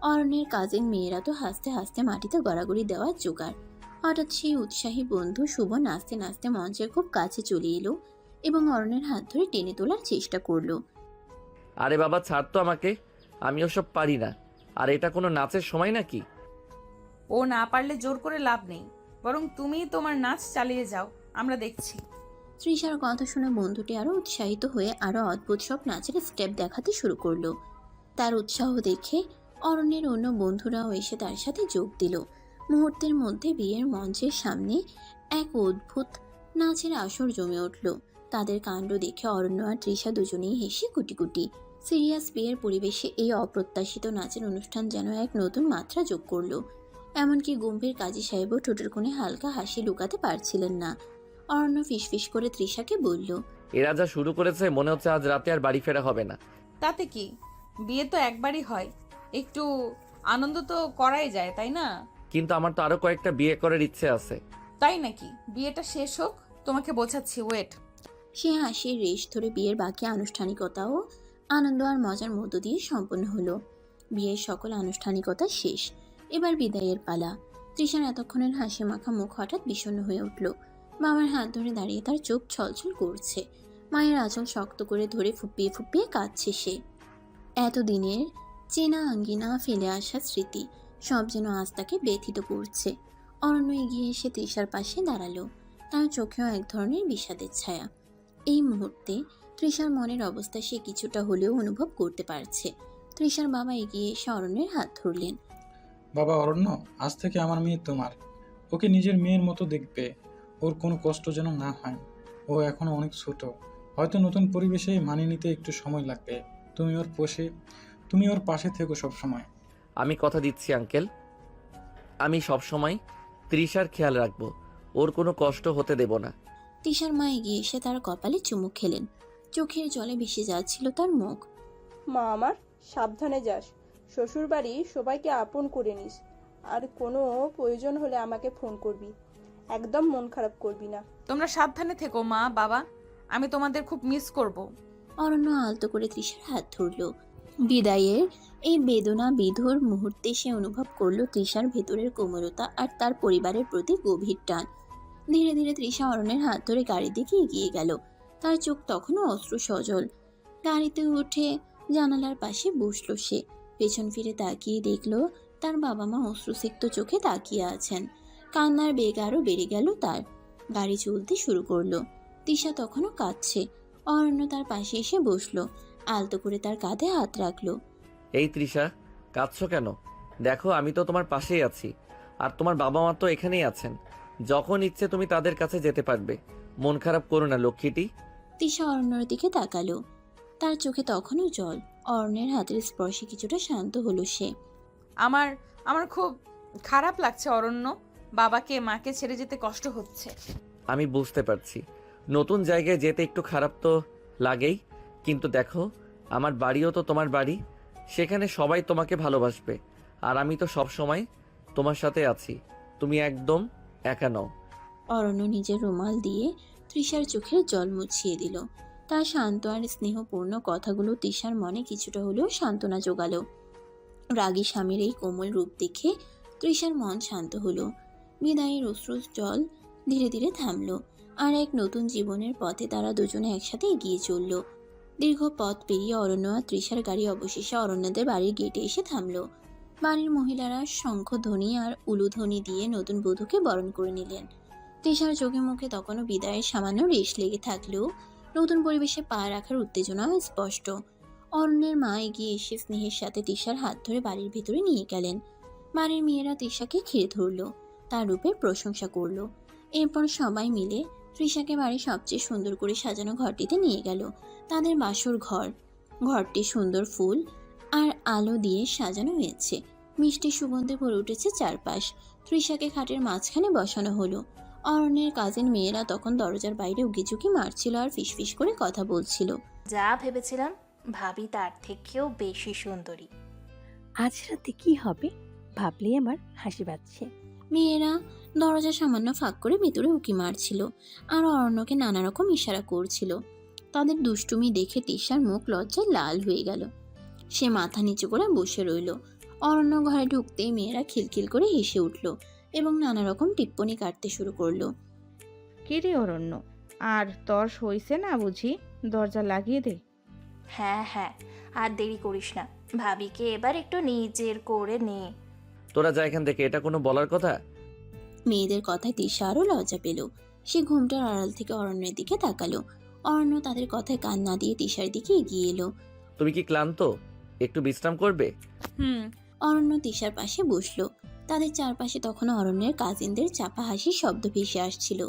অরণ্যের কাজিন মেয়েরা তো হাসতে হাসতে মাটিতে গড়াগড়ি দেওয়ার জোগাড়। হঠাৎ সেই উৎসাহী বন্ধু শুভ নাচতে নাচতে মঞ্চের খুব কাছে চলে এলো এবং অরণ্যের হাত ধরে টেনে তোলার চেষ্টা করলো। আরে বাবা, ছাড় তো আমাকে, আমি ওসব পারি না। আর এটা কোনো নাচের সময় নাকি? ও না পারলে জোর করে লাভ নেই, বরং তুমি তোমার নাচ চালিয়ে যাও, আমরা দেখছি। তৃষার কথা শুনে বন্ধুটি আরো উৎসাহিত হয়ে আরো অদ্ভুত সব নাচের স্টেপ দেখাতে শুরু করলো। তার উৎসাহ দেখে অরণ্যের অন্য বন্ধুরাও এসে তার সাথে যোগ দিল। মুহূর্তের মধ্যে বিয়ের মঞ্চের সামনে এক অদ্ভুত নাচের আসর জমে উঠল। তাদের কাণ্ড দেখে অরণ্য আর তৃষা দুজনেই হেসে কুটি কুটি। সিরিয়াস বিয়ের পরিবেশে এই অপ্রত্যাশিত নাচের অনুষ্ঠান যেন এক নতুন মাত্রা যোগ করলো। এমনকি গম্ভীর কাজী সাহেবও ঠোঁটের কোণে হালকা হাসি লুকাতে পারছিলেন না। অরণ্য ফিসফিস করে তৃষাকে বলল, এরা যা শুরু করেছে, মনে হচ্ছে আজ রাতে আর বাড়ি ফেরা হবে না। তাতে কি, বিয়ে তো একবারই হয়, একটু আনন্দ তো করাই যায়, তাই না? কিন্তু আমার তো আরো কয়েকটা বিয়ে করার ইচ্ছে আছে। তাই নাকি? বিয়েটা শেষ হোক, তোমাকে বোঝাচ্ছি, ওয়েট। সে হাসির রেশ ধরে বিয়ের বাকি আনুষ্ঠানিকতাও আনন্দ আর মজার মধ্য দিয়ে সম্পন্ন হলো। বিয়ের সকল আনুষ্ঠানিকতা শেষ, এবার বিদায়ের পালা। তৃষার এতক্ষণের হাসি মাখা মুখ হঠাৎ বিষণ্ণ হয়ে উঠল। বাবার হাত ধরে দাঁড়িয়ে তার চোখ ছলছল করছে। মায়ের আঁচল শক্ত করে ধরে ফুপিয়ে ফুপিয়ে কাঁদছে সে। এতদিনের চেনা আঙ্গিনা, ফেলে আসা স্মৃতি সব যেন আজ তাকে ব্যথিত করছে। অরণ্য এগিয়ে এসে তৃষার পাশে দাঁড়ালো। তার চোখেও এক ধরনের বিষাদের ছায়া। এই মুহূর্তে তৃষার মনের অবস্থা সে কিছুটা হলেও অনুভব করতে পারছে। তৃষার বাবা এগিয়ে এসে অরণ্যের হাত ধরলেন। বাবা অরণ্য, আজ থেকে আমার মেয়ে তোমার। ওকে নিজের মেয়ের মতো দেখবে। ওর কোনো কষ্ট যেন না হয়। ও এখনো অনেক ছোট, হয়তো নতুন পরিবেশে মানিয়ে নিতে একটু সময় লাগবে। তুমি ওর পাশে থেকো সব সময়। আমি কথা দিচ্ছি আঙ্কেল, আমি সব সময় তৃষার খেয়াল রাখবো, ওর কোনো কষ্ট হতে দেব না। তৃষার মা এগিয়ে এসে তার কপালে চুমু খেলেন। চোখের জলে ভেসে যাচ্ছিল তার মুখ। মা আমার, সাবধানে যাস। শ্বশুর বাড়ি সবাইকে আপন করে নিস। আর কোনো প্রয়োজন হলে আমাকে ফোন করবি, একদম মন খারাপ করবি না। তোমরা সাবধানে থেকো মা, বাবা, আমি তোমাদের খুব মিস করব। অরণ্য আলতো করে তৃষার হাত ধরল। বিদায়ের এই বেদনা বিধুর মুহূর্তে সে অনুভব করলো তৃষার ভেতরের কোমলতা আর তার পরিবারের প্রতি গভীর টান। ধীরে ধীরে তৃষা অরণ্যের হাত ধরে গাড়ির দিকে এগিয়ে গেল। তার চোখ তখনও অশ্রু সজল। গাড়িতে উঠে জানালার পাশে বসলো সে। পেছন ফিরে তাকিয়ে দেখলো তার বাবা মা অশ্রুসিক্ত চোখে তাকিয়ে আছেন। কান্নার বেগ আরো বেড়ে গেল তার। গাড়ি চলতে শুরু করলো। তৃষা তখনও কাঁদছে। অরণ্য তার পাশে এসে বসলো, আলতো করে তার কাঁধে হাত রাখলো। এই তৃষা, কাঁদছো কেন? দেখো, আমি তো তোমার পাশেই আছি, আর তোমার বাবা মা তো এখানেই আছেন। যখন ইচ্ছে তুমি তাদের কাছে যেতে পারবে। মন খারাপ করো না লক্ষ্মীটি। তৃষা অরণ্যের দিকে তাকালো। তার চোখে তখনও জল। অরণ্যের হাতের স্পর্শে কিছুটা শান্ত হলো সে। আমার খুব খারাপ লাগছে অরণ্য, বাবাকে মাকে ছেড়ে যেতে কষ্ট হচ্ছে। আমি বুঝতে পারছি, নতুন জায়গায় যেতে একটু খারাপ তো লাগেই, কিন্তু দেখো আমার বাড়িও তো তোমার বাড়ি, সেখানে সবাই তোমাকে ভালোবাসবে। আর আমি তো সব সময় তোমার সাথে আছি, তুমি একদম একা নও। অরণ্য নিজের রুমাল দিয়ে তৃষার চোখের জল মুছিয়ে দিল। তার শান্ত আর স্নেহপূর্ণ কথাগুলো তৃষার মনে কিছুটা হলেও সান্ত্বনা জোগালো। রাগী স্বামীর এই কোমল রূপ দেখে তৃষার মন শান্ত হলো। বিদায়ের অশ্রু জল ধীরে ধীরে থামলো, আর এক নতুন জীবনের পথে তারা দুজনে একসাথে এগিয়ে চলল। দীর্ঘ পথ পেরিয়ে অরণ্য আর তৃষার গাড়ি অবশেষে অরণ্যদের বাড়ির গেটে এসে থামলো। বাড়ির মহিলারা শঙ্খধ্বনি আর উলুধ্বনি দিয়ে নতুন বধূকে বরণ করে নিলেন। তৃষার চোখে মুখে তখনও বিদায়ের সামান্য রেশ লেগে থাকলেও নতুন পরিবেশে পা রাখার উত্তেজনাও স্পষ্ট। অরণ্যের মা এগিয়ে এসে স্নেহের সাথে তৃষার হাত ধরে বাড়ির ভেতরে নিয়ে গেলেন। বাড়ির মেয়েরা তৃষাকে ঘিরে ধরলো, তার রূপের প্রশংসা করলো। এরপর সবাই মিলে তৃষাকে বাড়ির সবচেয়ে সুন্দর করে সাজানো ঘরটিতে নিয়ে গেল। তাদের বাসর ঘর। ঘরটি সুন্দর ফুল আর আলো দিয়ে সাজানো হয়েছে। মিষ্টি সুগন্ধে ভরে উঠেছে চারপাশ। তৃষাকে খাটের মাঝখানে বসানো হলো। অরণ্যের কাজিন মেয়েরা তখন দরজার বাইরে উকিঝুঁকি মারছিল আর ফিসফিস করে কথা বলছিল। যা ভেবেছিলাম ভাবি তার থেকেও বেশি সুন্দরী। আজ রাতে কি হবে ভাবলেই আমার হাসি পাচ্ছে। মেয়েরা দরজা সামান্য ফাঁক করে ভেতরে উকি মারছিল আর অরণ্যকে নানা রকম ইশারা করছিল। তাদের দুষ্টুমি দেখে তৃষার মুখ লজ্জায় লাল হয়ে গেল। সে মাথা নিচু করে বসে রইল। অরণ্য ঘরে ঢুকতেই মেয়েরা খিলখিল করে হেসে উঠল এবং নানা রকম টিপ্পনি কাটতে শুরু করলো। কি রে অরণ্য, আর তর সইছে না বুঝি? দরজা লাগিয়ে দে। হ্যাঁ হ্যাঁ, আর দেরি করিস না, ভাবিকে এবার একটু নিজের করে নে। তোরা যা এখান থেকে, এটা কোনো বলার কথা? মেয়েদের কথায় তৃষা আরও লজ্জা পেল। সে ঘুমটার আড়াল থেকে অরণ্যের দিকে তাকালো। অরণ্য তাদের কথায় কান না দিয়ে তৃষার দিকে এগিয়ে এলো। তুমি কি ক্লান্ত? একটু বিশ্রাম করবে? অরণ্য তৃষার পাশে বসলো। তাদের চারপাশে তখনও অরণ্যের কাজিনদের চাপা হাসির শব্দ ভেসে আসছিল।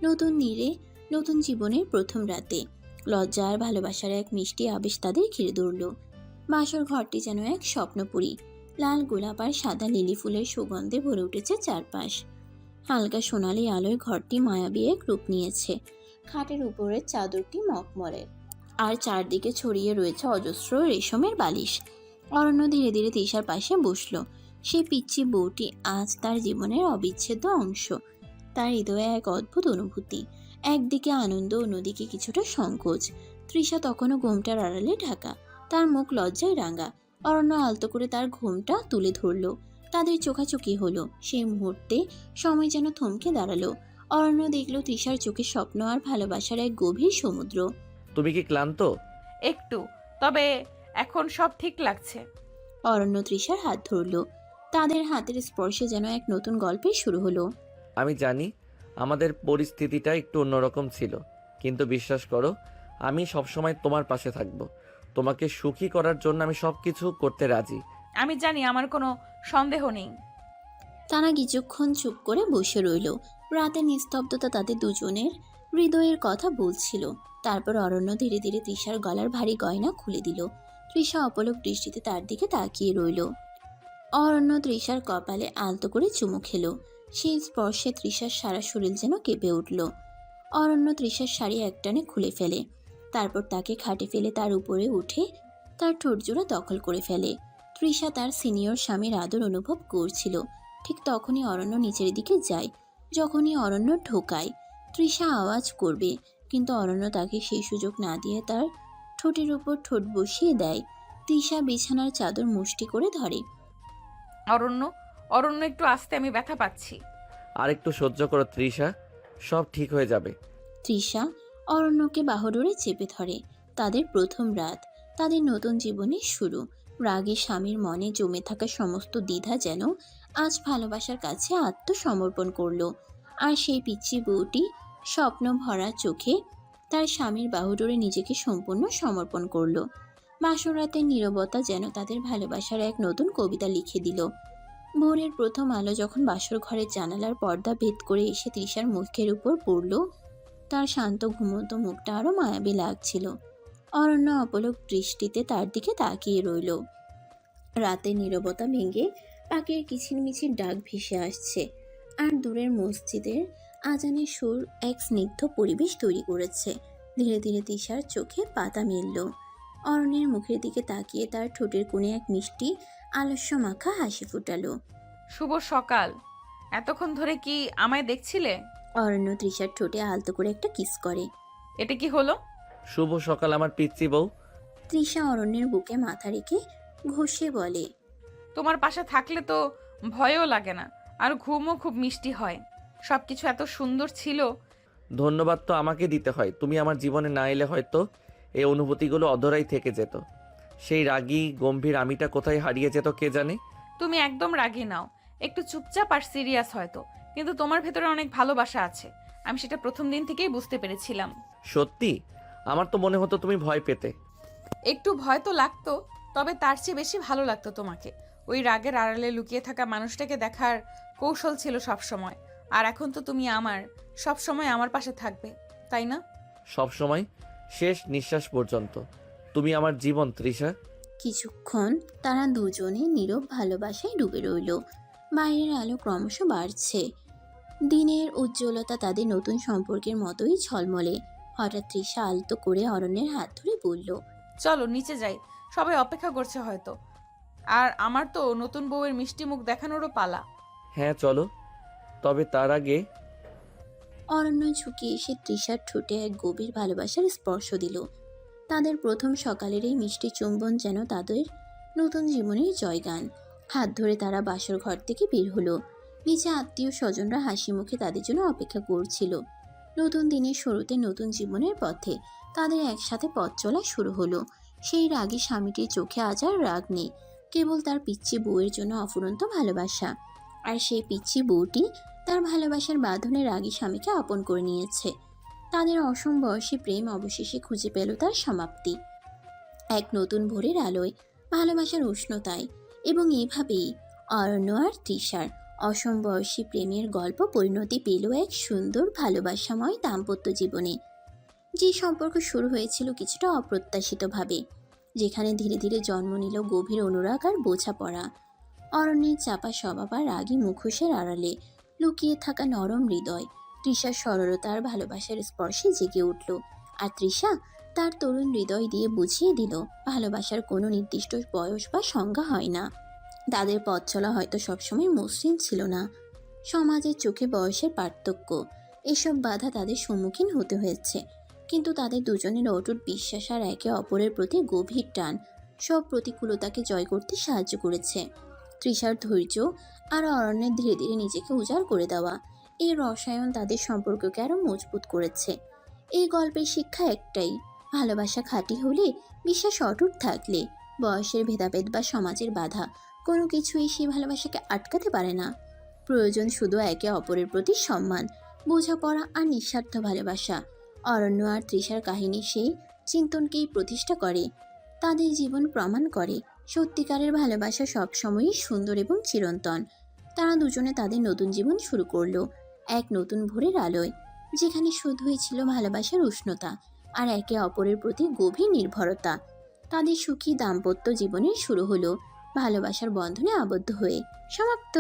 নতুন নীড়ে নতুন জীবনের প্রথম রাতে লজ্জা আর ভালোবাসার এক মিষ্টি আবেশ তাদের ঘিরে ধরল। বাসর ঘরটি যেন এক স্বপ্নপুরী। লাল গোলাপ আর সাদা লিলি ফুলের সুগন্ধে ভরে উঠেছে চারপাশ। হালকা সোনালি আলোয় ঘরটি মায়াবী এক রূপ নিয়েছে। খাটের উপরের চাদরটি মখমলের, আর চারদিকে ছড়িয়ে রয়েছে অজস্র রেশমের বালিশ। অরণ্য ধীরে ধীরে তৃষার পাশে বসলো। সেই পিচ্চি বউটি আজ তার জীবনের অবিচ্ছেদ্য অংশ। তার হৃদয়ে এক অদ্ভুত অনুভূতি, একদিকে আনন্দ, অন্যদিকে কিছুটা সংকোচ। তৃষা তখনও ঘুমটার আড়ালে ঢাকা, তার মুখ লজ্জায় রাঙা। অরণ্য আলতো করে তার ঘুমটা তুলে ধরল। তাদের চোখাচোখি হলো। সেই মুহূর্তে সময় যেন থমকে দাঁড়ালো। অরণ্য দেখল তৃষার চোখে স্বপ্ন আর ভালোবাসার এক গভীর সমুদ্র। তুমি কি ক্লান্ত? একটু, তবে এখন সব ঠিক লাগছে। অরণ্য তৃষার হাত ধরল। তাদের হাতের স্পর্শে যেন এক নতুন গল্পের শুরু হলো। আমি জানি আমাদের পরিস্থিতিটা একটু অন্যরকম ছিল, কিন্তু বিশ্বাস করো আমি সবসময় তোমার পাশে থাকব। তোমাকে সুখী করার জন্য আমি সবকিছু করতে রাজি। আমি জানি, আমার কোনো সন্দেহ নেই। তারা কিছুক্ষণ চুপ করে বসে রইল। রাতের নিস্তব্ধতা তাদের দুজনের হৃদয়ের কথা বলছিল। তারপর অরণ্য ধীরে ধীরে তৃষার গলার ভারী গয়না খুলে দিল। তৃষা অপলক দৃষ্টিতে তার দিকে তাকিয়ে রইল। অরণ্য তৃষার কপালে আলতো করে চুমু খেলো। সেই স্পর্শে তৃষার সারা শরীর যেন কেঁপে উঠল। অরণ্য তৃষার শাড়ি একটানে খুলে ফেলে, তারপর তাকে খাটে ফেলে তার উপরে উঠে তার ঠোঁটজোড়া দখল করে ফেলে। তৃষা তার সিনিয়র স্বামীর আদর অনুভব করছিল। ঠিক তখনই অরণ্য নিচের দিকে যায়। যখনই অরণ্য ঢোকায়, তৃষা আওয়াজ করবে, কিন্তু অরণ্য তাকে সেই সুযোগ না দিয়ে তার ঠোঁটের উপর ঠোঁট বসিয়ে দেয়। তৃষা বিছানার চাদর মুষ্টি করে ধরে। অরণ্য, অরণ্য একটু আস্তে, আমি ব্যথা পাচ্ছি। আর একটু সহ্য করো তৃষা, সব ঠিক হয়ে যাবে। তৃষা অরণ্যকে বাহুডোরে চেপে ধরে। তাদের প্রথম রাত, তাদের নতুন জীবনের শুরু। রাগে স্বামীর মনে জমে থাকা সমস্ত দ্বিধা যেন আজ ভালোবাসার কাছে আত্মসমর্পণ করলো। আর সেই পিচ্চি বউটি স্বপ্ন ভরা চোখে তার স্বামীর বাহুডোরে নিজেকে সম্পূর্ণ সমর্পণ করলো। বাসরাতের নীরবতা যেন তাদের ভালোবাসার এক নতুন কবিতা লিখে দিল। ভোরের প্রথম আলো যখন বাসর ঘরের জানালার পর্দা ভেদ করে এসে তৃষার মুখের উপর পড়ল, তার শান্ত ঘুমন্ত মুখটা আরো মায়াবী লাগছিল। অরণ্য অপলক দৃষ্টিতে তার দিকে তাকিয়ে রইল। রাতের নীরবতা ভেঙে পাখির কিচিরমিচির ডাক ভেসে আসছে। আর দূরের মসজিদের আজানের সুর এক স্নিগ্ধ পরিবেশ তৈরি করেছে। ধীরে ধীরে তৃষার চোখে পাতা মিলল। অরণ্যের মুখের দিকে তাকিয়ে তার ঠোঁটের কোণে এক মিষ্টি আলস্য মাখা হাসি ফুটালো। শুভ সকাল। এতক্ষণ ধরে কি আমায় দেখছিলে? অরণ্য তৃষার ঠোঁটে আলতো করে একটা কিস করে। এটা কি হলো? শুভ সকাল আমার পিচ্চি বউ। তৃষা অরণ্যের বুকে মাথা রেখে ঘষে বলে, তোমার পাশে থাকলে তো ভয়ও লাগে না, আর ঘুমও খুব মিষ্টি হয়। সবকিছু এত সুন্দর ছিল। ধন্যবাদ তো আমাকে দিতে হয়, তুমি আমার জীবনে না এলে হয়তো এই অনুভূতিগুলো অধরাই থেকে যেত। সেই রাগী গম্ভীর আমিটা কোথায় হারিয়ে যেত কে জানে। তুমি একদম রাগী নাও, একটু চুপচাপ আর সিরিয়াস হয়তো, কিন্তু তোমার ভেতরে অনেক ভালোবাসা আছে। আমি সেটা প্রথম দিন থেকেই বুঝতে পেরেছিলাম। সত্যি? আমার তো মনে হতো তুমি ভয় পেতে। একটু ভয় তো লাগতো, তবে তার চেয়ে বেশি ভালো লাগতো তোমাকে। ওই রাগের আড়ালে লুকিয়ে থাকা মানুষটাকে দেখার কৌশল ছিল সব সময়। আর এখন তো তুমি আমার সব সময় আমার পাশে থাকবে, তাই না? সব সময়, শেষ নিঃশ্বাস পর্যন্ত তুমি আমার জীবন তৃষা। কিছুক্ষণ তারা দুজনে নীরব ভালোবাসায় ডুবে রইল। বাইরের আলো ক্রমশ বাড়ছে। দিনের উজ্জ্বলতা তাদের নতুন সম্পর্কের মতোই ঝলমলে। হঠাৎ তৃষা আলতো করে অরণ্যের হাত ধরে বলল, চলো নিচে যাই, সবাই অপেক্ষা করছে হয়তো। আর আমার তো নতুন বউয়ের মিষ্টি মুখ দেখানোরও পালা। হ্যাঁ চলো, তবে তার আগে। অরণ্য ঝুঁকে এসে তৃষার ঠোঁটে এক গভীর ভালোবাসার স্পর্শ দিল। তাদের প্রথম সকালের এই মিষ্টি চুম্বন যেন তাদের নতুন জীবনের জয়গান। হাত ধরে তারা বাসর ঘর থেকে বের হলো। নিচে আত্মীয় স্বজনরা হাসি মুখে তাদের জন্য অপেক্ষা করছিল। নতুন দিনের শুরুতে নতুন জীবনের পথে তাদের একসাথে পথ চলা শুরু হলো। সেই রাগী স্বামীটির চোখে আজ আর রাগ নেই, কেবল তার পিচ্চি বউয়ের জন্য অফুরন্ত ভালোবাসা। আর সেই পিচ্চি বউটি তার ভালোবাসার বাঁধনে রাগী স্বামীকে আপন করে নিয়েছে। তাদের অসম বয়সী প্রেম অবশেষে খুঁজে পেল তার সমাপ্তি, এক নতুন ভোরের আলোয়, ভালোবাসার উষ্ণতায়। এবং এভাবেই অরণ্য আর তৃষার অসম বয়সী প্রেমের গল্প পরিণতি পেল এক সুন্দর ভালোবাসাময় দাম্পত্য জীবনে। যে সম্পর্ক শুরু হয়েছিল কিছুটা অপ্রত্যাশিতভাবে, যেখানে ধীরে ধীরে জন্ম নিল গভীর অনুরাগ আর বোঝাপড়া। অরণ্যের চাপা স্বভাব আর রাগী মুখোশের আড়ালে লুকিয়ে থাকা নরম হৃদয়। তৃষার সরলতার ভালোবাসার স্পর্শে জেগে উঠল, আর তৃষা তার তরুণ হৃদয় দিয়ে বুঝিয়ে দিল ভালোবাসার কোনো নির্দিষ্ট বয়স বা সংজ্ঞা হয় না। তাদের পথ চলা হয়তো সবসময় মসৃণ ছিল না। সমাজের চোখে বয়সের পার্থক্য, এসব বাধা তাদের সম্মুখীন হতে হয়েছে, কিন্তু তাদের দুজনের অটুট বিশ্বাস আর একে অপরের প্রতি গভীর টান সব প্রতিকূলতাকে জয় করতে সাহায্য করেছে। তৃষার ধৈর্য আর অরণ্যের ধীরে ধীরে নিজেকে উজাড় করে দেওয়া, এই রসায়ন তাদের সম্পর্ককে আরও মজবুত করেছে। এই গল্পের শিক্ষা একটাই, ভালোবাসা খাঁটি হলে, বিশ্বাস অটুট থাকলে, বয়সের ভেদাভেদ বা সমাজের বাধা কোনো কিছুই সেই ভালোবাসাকে আটকাতে পারে না। প্রয়োজন শুধু একে অপরের প্রতি সম্মান, বোঝাপড়া আর নিঃস্বার্থ ভালোবাসা। অরণ্য আর তৃষার কাহিনী সেই চিন্তনকেই প্রতিষ্ঠা করে। তাদের জীবন প্রমাণ করে সত্যিকারের ভালোবাসা সবসময়ই সুন্দর এবং চিরন্তন। তারা দুজনে তাদের নতুন জীবন শুরু করলো এক নতুন ভোরের আলোয়, যেখানে শুধুই ছিল ভালোবাসার উষ্ণতা আর একে অপরের প্রতি গভীর নির্ভরতা। তাদের সুখী দাম্পত্য জীবনের শুরু হলো ভালোবাসার বন্ধনে আবদ্ধ হয়ে। সমাপ্ত।